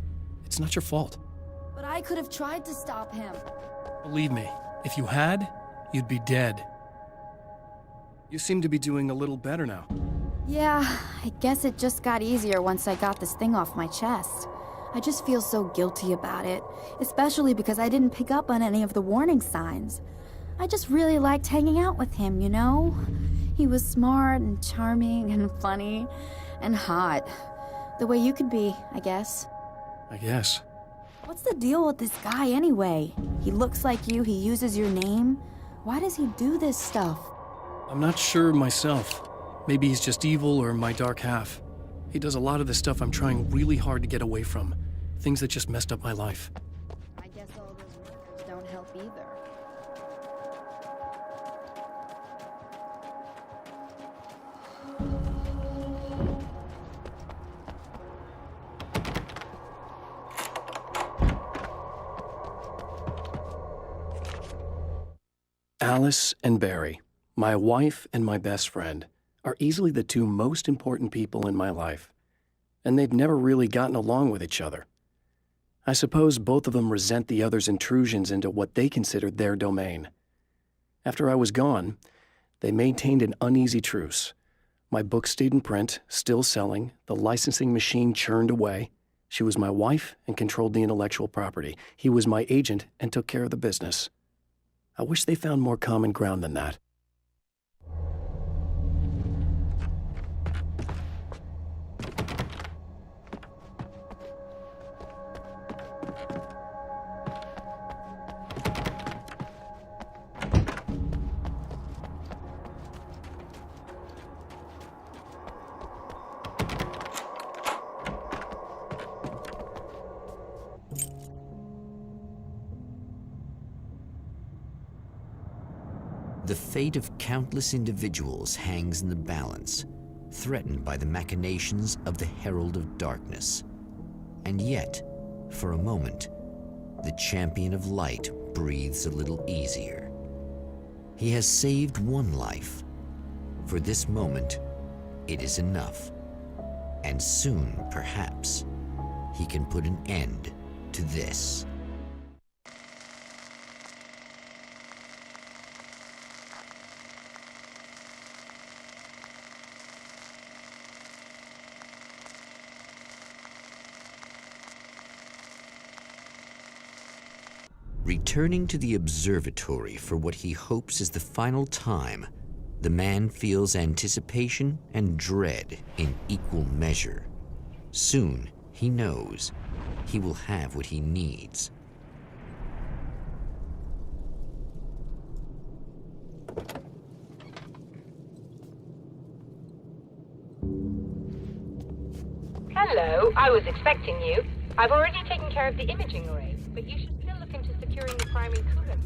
It's not your fault. But I could have tried to stop him. Believe me, if you had, you'd be dead. You seem to be doing a little better now. Yeah, I guess it just got easier once I got this thing off my chest. I just feel so guilty about it, especially because I didn't pick up on any of the warning signs. I just really liked hanging out with him, you know? He was smart and charming and funny and hot. The way you could be, I guess. I guess. What's the deal with this guy anyway? He looks like you, he uses your name. Why does he do this stuff? I'm not sure myself. Maybe he's just evil or my dark half. He does a lot of the stuff I'm trying really hard to get away from. Things that just messed up my life. I guess all those rumors don't help either. Alice and Barry, my wife and my best friend, are easily the two most important people in my life, and they've never really gotten along with each other. I suppose both of them resent the other's intrusions into what they considered their domain. After I was gone, they maintained an uneasy truce. My book stayed in print, still selling, the licensing machine churned away. She was my wife and controlled the intellectual property. He was my agent and took care of the business. I wish they found more common ground than that. The fate of countless individuals hangs in the balance, threatened by the machinations of the Herald of Darkness. And yet, for a moment, the Champion of Light breathes a little easier. He has saved one life. For this moment, it is enough. And soon, perhaps, he can put an end to this. Returning to the observatory for what he hopes is the final time, the man feels anticipation and dread in equal measure. Soon, he knows, he will have what he needs. Hello, I was expecting you. I've already taken care of the imaging array, but you should still look into securing the primary coolant.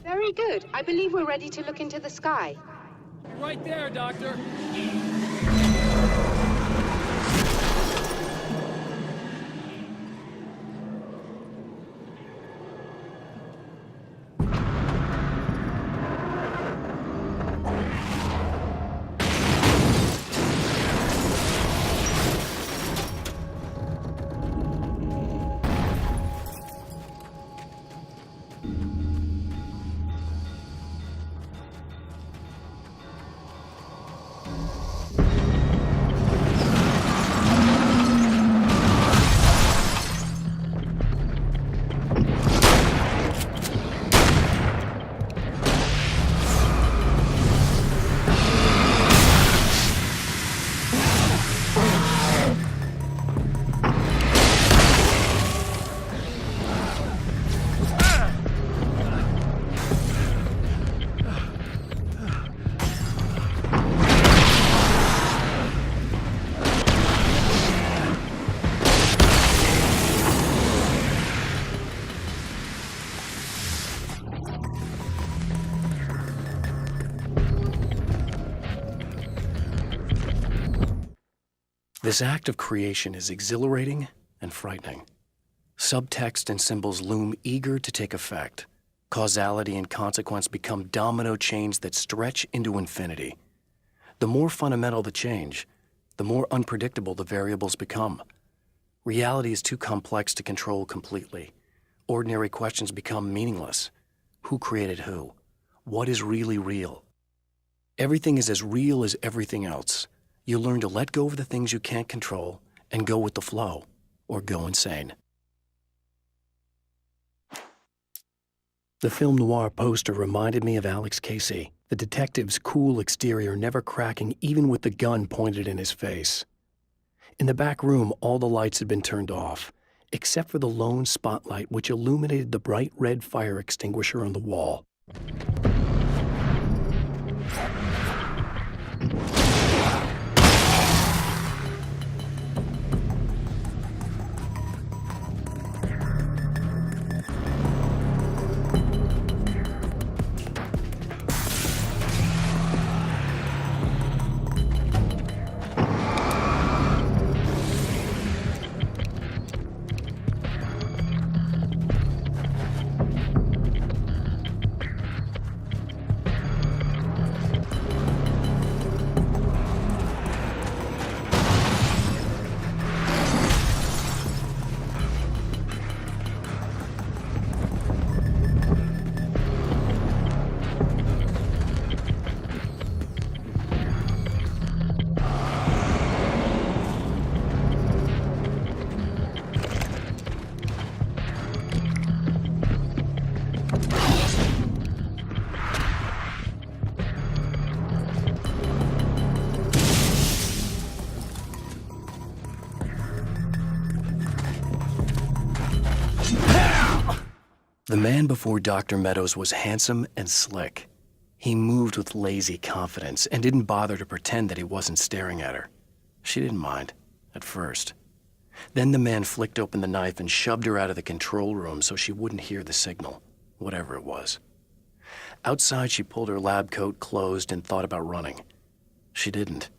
Very good. I believe we're ready to look into the sky. Right there, Doctor. This act of creation is exhilarating and frightening. Subtext and symbols loom eager to take effect. Causality and consequence become domino chains that stretch into infinity. The more fundamental the change, the more unpredictable the variables become. Reality is too complex to control completely. Ordinary questions become meaningless. Who created who? What is really real? Everything is as real as everything else. You learn to let go of the things you can't control and go with the flow, or go insane. The film noir poster reminded me of Alex Casey, the detective's cool exterior never cracking even with the gun pointed in his face. In the back room, all the lights had been turned off, except for the lone spotlight which illuminated the bright red fire extinguisher on the wall. The man before Dr. Meadows was handsome and slick. He moved with lazy confidence and didn't bother to pretend that he wasn't staring at her. She didn't mind, at first. Then the man flicked open the knife and shoved her out of the control room so she wouldn't hear the signal, whatever it was. Outside, she pulled her lab coat closed and thought about running. She didn't.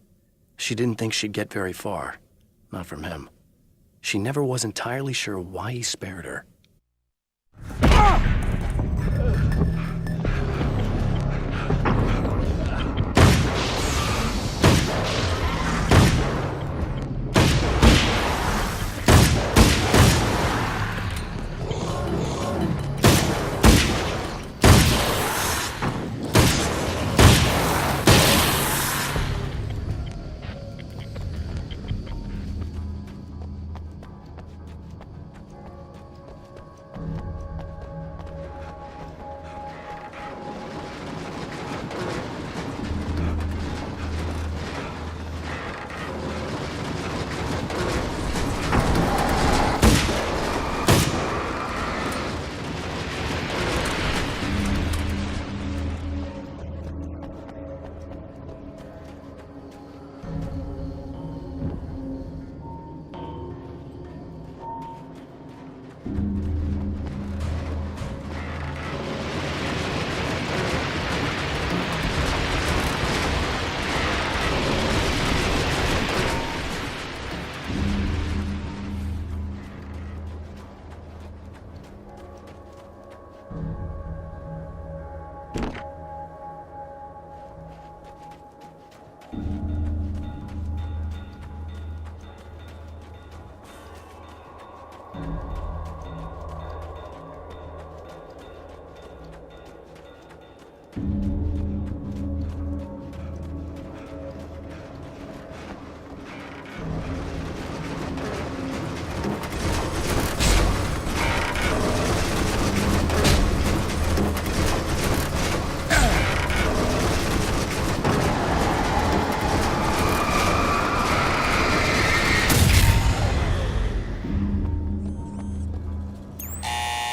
She didn't think she'd get very far. Not from him. She never was entirely sure why he spared her.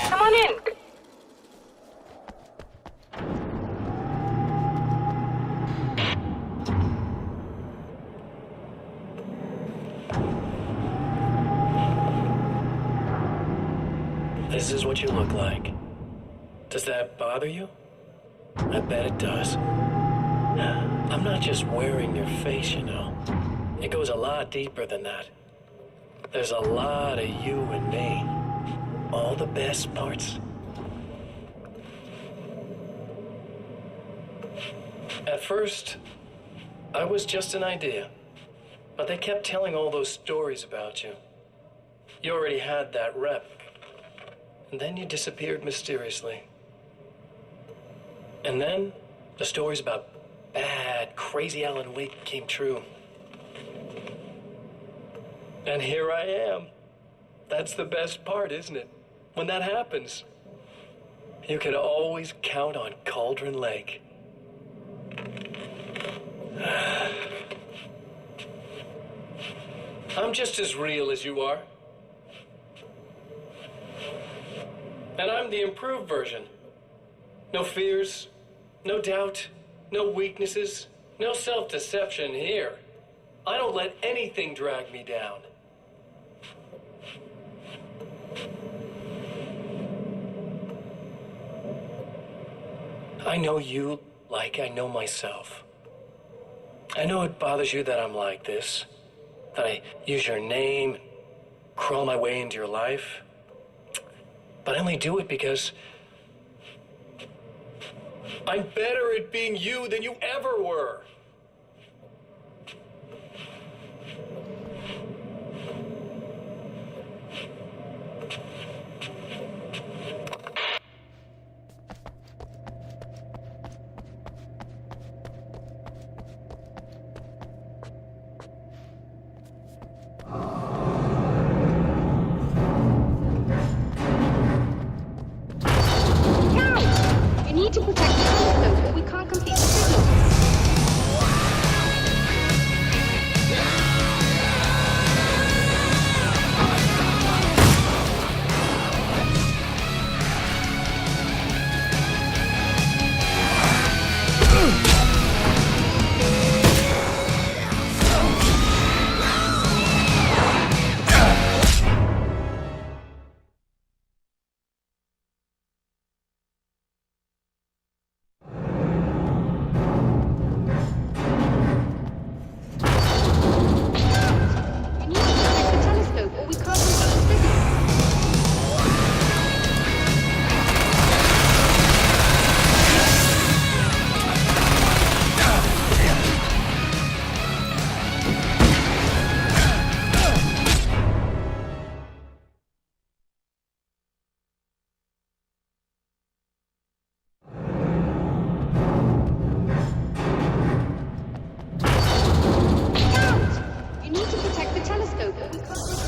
Come on in. This is what you look like. Does that bother you? I bet it does. I'm not just wearing your face, you know. It goes a lot deeper than that. There's a lot of you and me. All the best parts. At first, I was just an idea. But they kept telling all those stories about you. You already had that rep. And then you disappeared mysteriously. And then the stories about bad, crazy Alan Wake came true. And here I am. That's the best part, isn't it? When that happens, you can always count on Cauldron Lake. I'm just as real as you are. And I'm the improved version. No fears, no doubt, no weaknesses, no self-deception here. I don't let anything drag me down. I know you like I know myself. I know it bothers you that I'm like this, that I use your name, crawl my way into your life. But I only do it because I'm better at being you than you ever were. You need to protect the code, but we can't complete the signal. telescope, but we can't...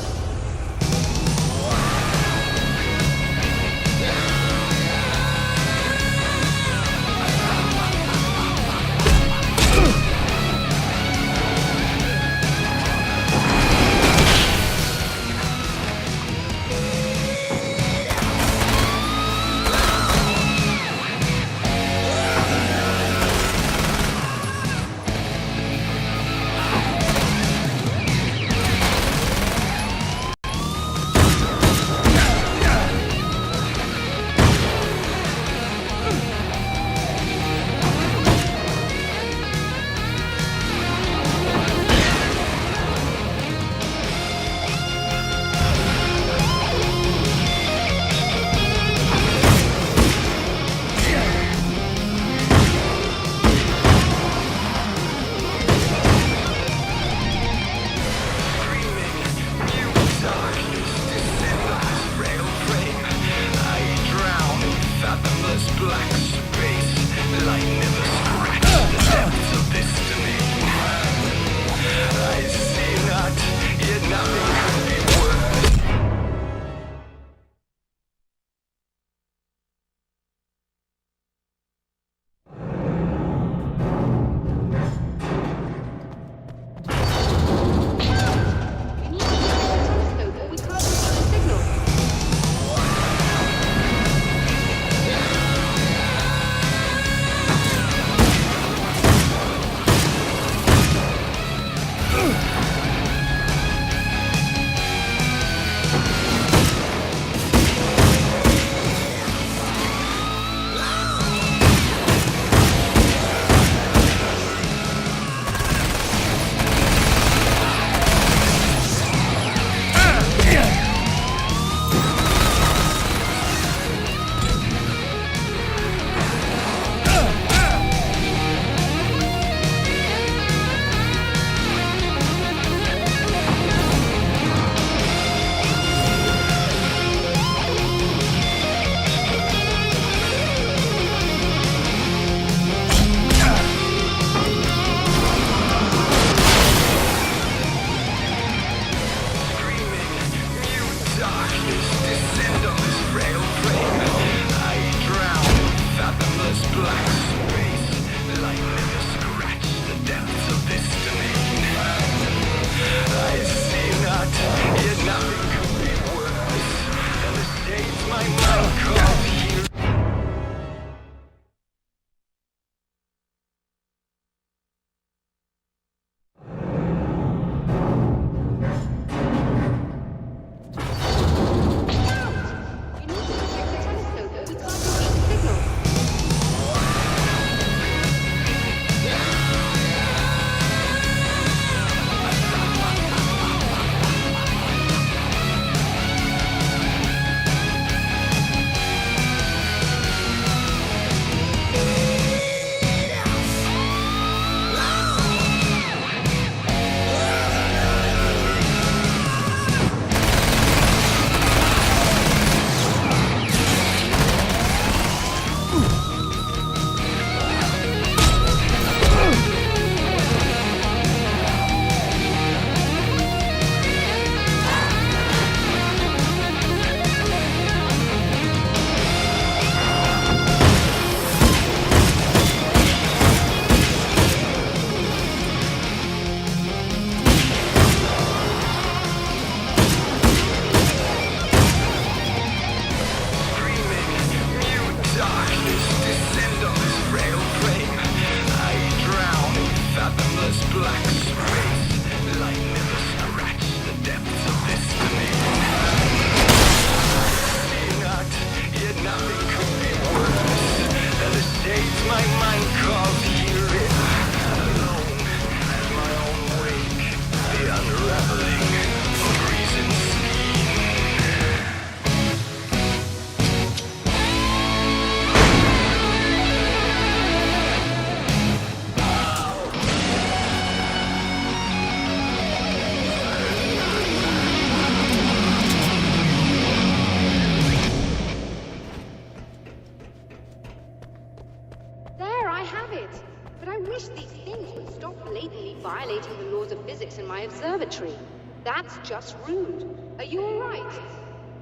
That's just rude. Are you alright?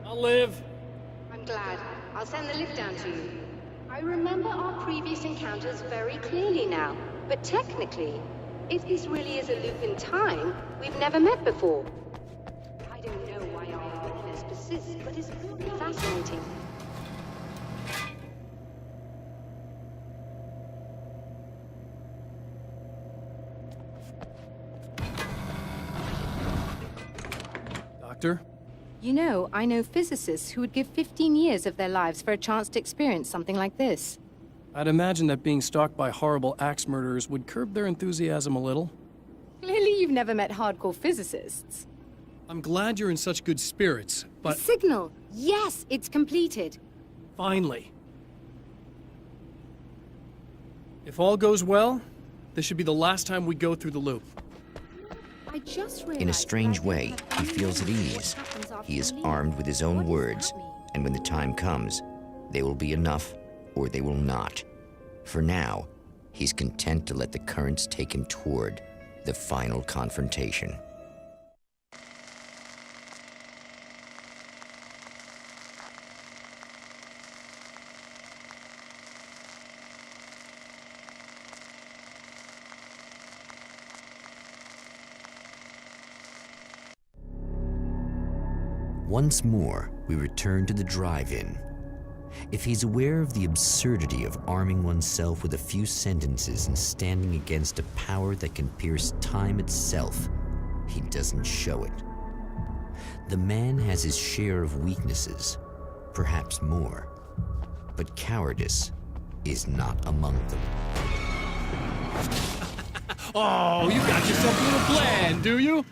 I'll live. I'm glad. I'll send the lift down to you. I remember our previous encounters very clearly now, but technically, if this really is a loop in time, we've never met before. I don't know why our awareness persists, but it's really fascinating. Doctor? You know, I know physicists who would give 15 years of their lives for a chance to experience something like this. I'd imagine that being stalked by horrible axe murderers would curb their enthusiasm a little. Clearly you've never met hardcore physicists. I'm glad you're in such good spirits, but The signal! Yes, it's completed. finally. If all goes well, this should be the last time we go through the loop. I just realized In a strange that I way, don't have he any feels at idea ease. what happens after He is you leave. armed with his own What does words, that mean? and when the time comes, they will be enough or they will not. For now, he's content to let the currents take him toward the final confrontation. Once more, we return to the drive-in. If he's aware of the absurdity of arming oneself with a few sentences and standing against a power that can pierce time itself, he doesn't show it. The man has his share of weaknesses, perhaps more, but cowardice is not among them. Oh, you got yourself a little plan, do you?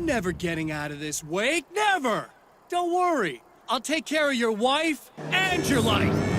never getting out of this, Wake. Never! Don't worry. I'll take care of your wife and your life.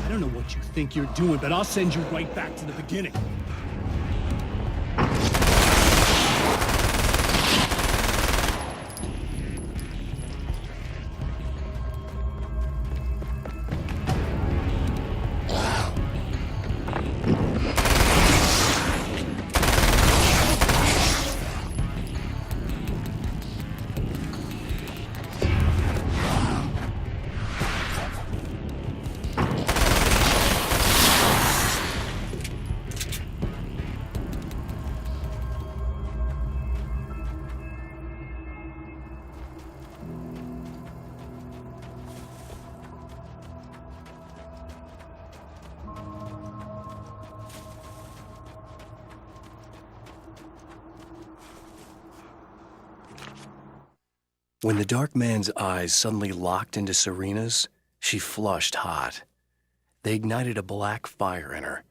I don't know what you think you're doing, but I'll send you right back to the beginning. When the dark man's eyes suddenly locked into Serena's, she flushed hot. They ignited a black fire in her.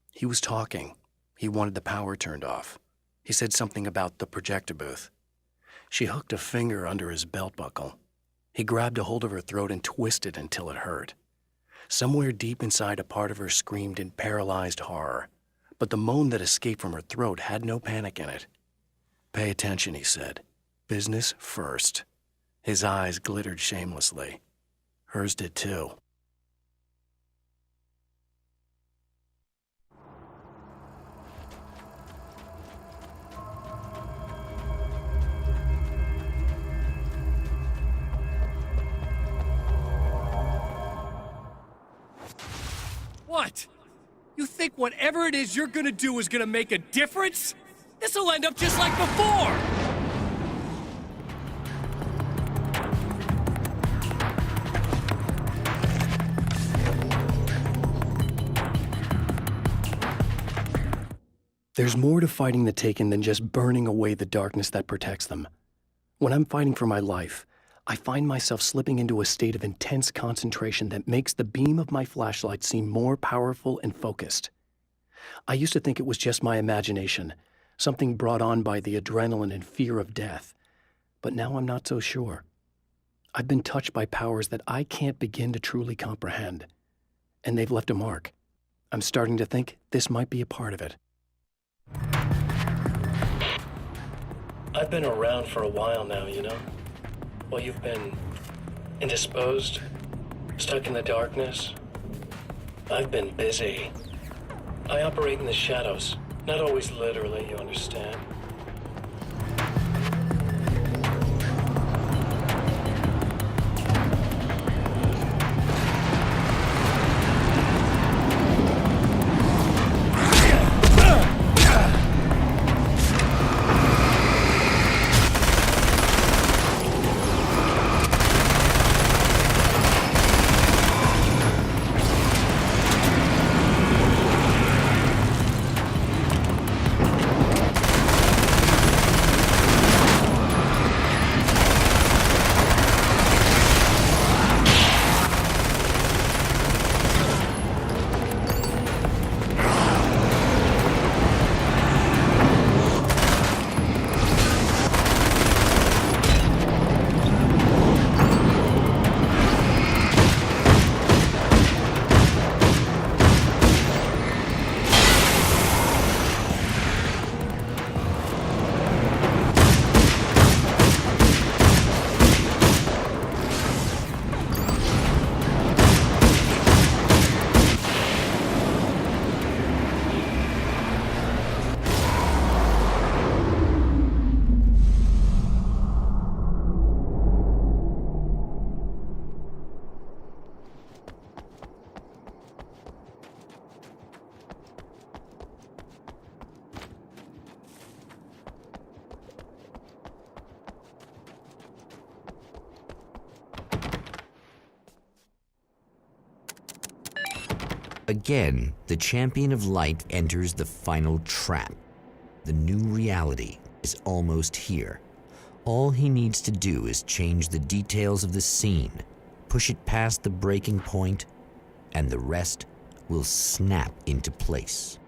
He was talking. He wanted the power turned off. He said something about the projector booth. She hooked a finger under his belt buckle. He grabbed a hold of her throat and twisted until it hurt. Somewhere deep inside, a part of her screamed in paralyzed horror, but the moan that escaped from her throat had no panic in it. "Pay attention," he said. "Business first." His eyes glittered shamelessly. Hers did too. What? You think whatever it is you're gonna do is gonna make a difference? This'll end up just like before! There's more to fighting the Taken than just burning away the darkness that protects them. When I'm fighting for my life, I find myself slipping into a state of intense concentration that makes the beam of my flashlight seem more powerful and focused. I used to think it was just my imagination, something brought on by the adrenaline and fear of death, but now I'm not so sure. I've been touched by powers that I can't begin to truly comprehend, and they've left a mark. I'm starting to think this might be a part of it. I've been around for a while now, you know? While you've been indisposed, stuck in the darkness, I've been busy. I operate in the shadows, not always literally, you understand? Again, the champion of light enters the final trap. The new reality is almost here. All he needs to do is change the details of the scene, push it past the breaking point, and the rest will snap into place.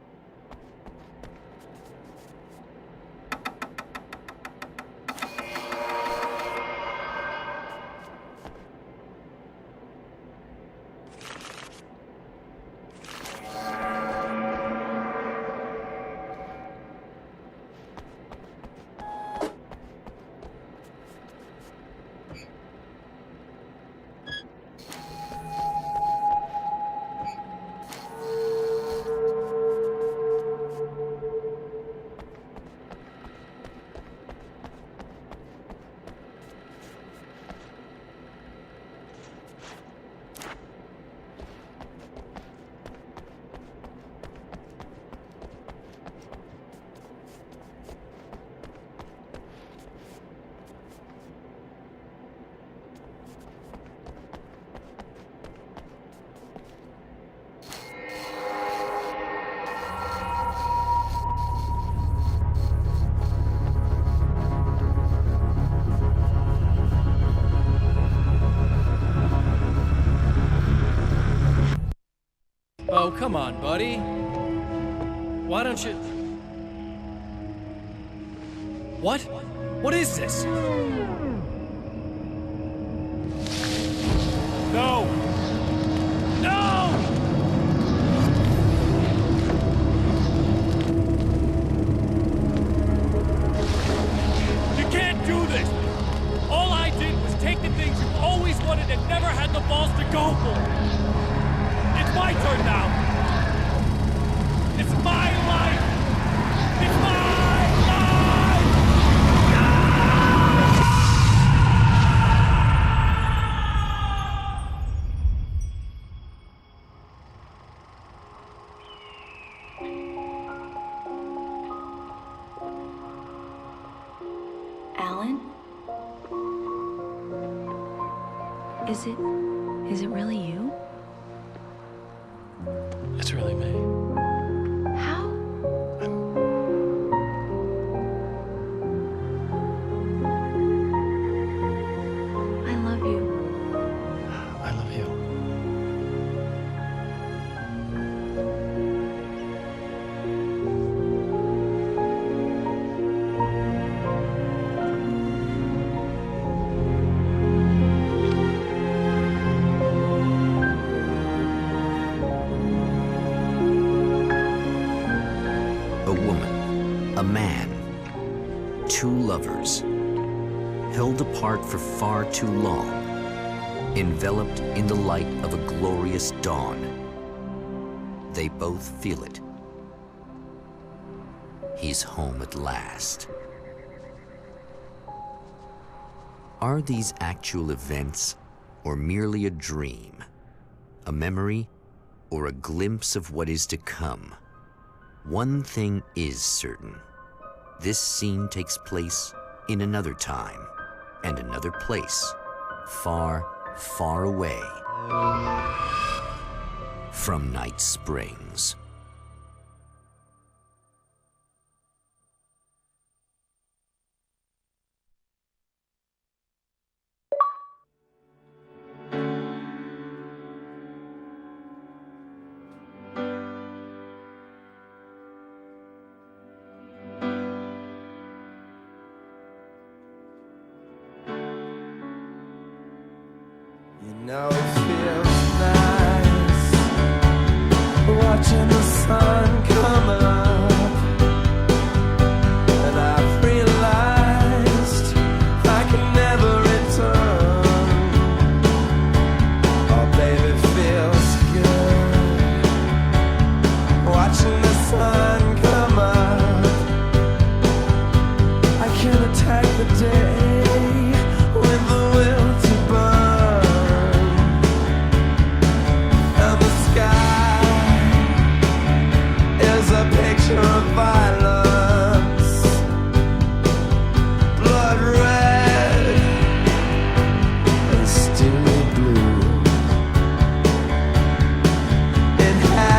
Oh, come on, buddy. Why don't you... What? What is this? No! No! You can't do this! All I did was take the things you've always wanted and never had the balls to go for! It's my turn now! It's my life! It's my life! Alan? Is it really you? It's really me. How? I love you. I love you. A woman, a man, two lovers, held apart for far too long, enveloped in the light of a glorious dawn. They both feel it. He's home at last. Are these actual events, or merely a dream? A memory, or a glimpse of what is to come? One thing is certain. This scene takes place in another time and another place, far, far away from Night Springs. You know it feels nice watching the sun come up, and I've realized I can never return. Oh baby, it feels good watching the sun come up. I can attack the day with the will to burn. Of violence, blood red and steely blue. It has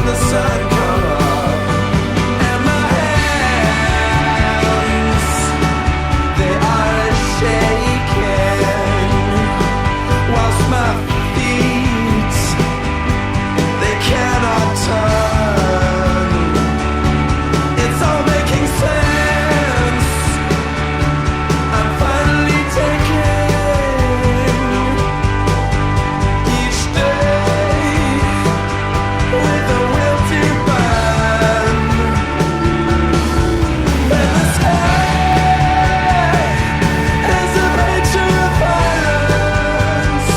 the sun come up, and my hands, they are shaking, whilst my feet, they cannot turn. It's all making sense. I'm finally taking each day with a will to burn. And the sky is a picture of violence,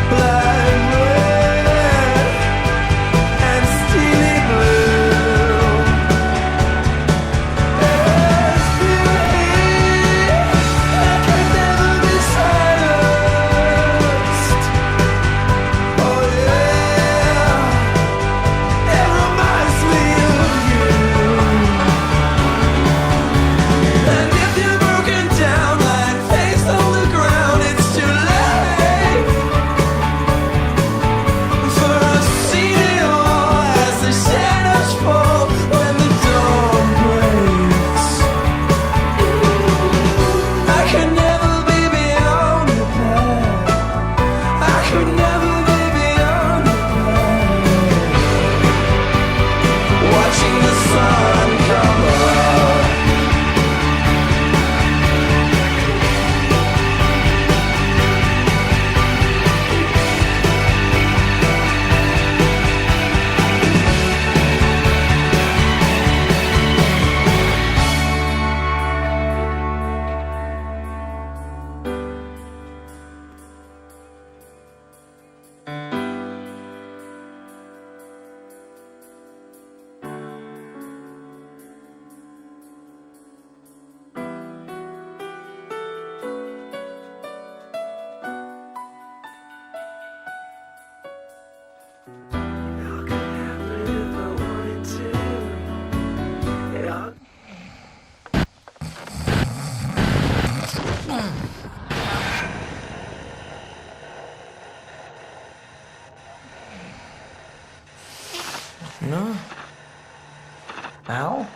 blood red and steely blue. There's beauty that can never be silenced. Oh yeah, it reminds me of you. And if you're broken down like face on the ground, it's too late for us to see it all as the shadows fall when the dawn breaks. I could never be beyond the past. I could never be beyond the past. Watching the sun come up. All could happen if I wanted to. It all No? Al?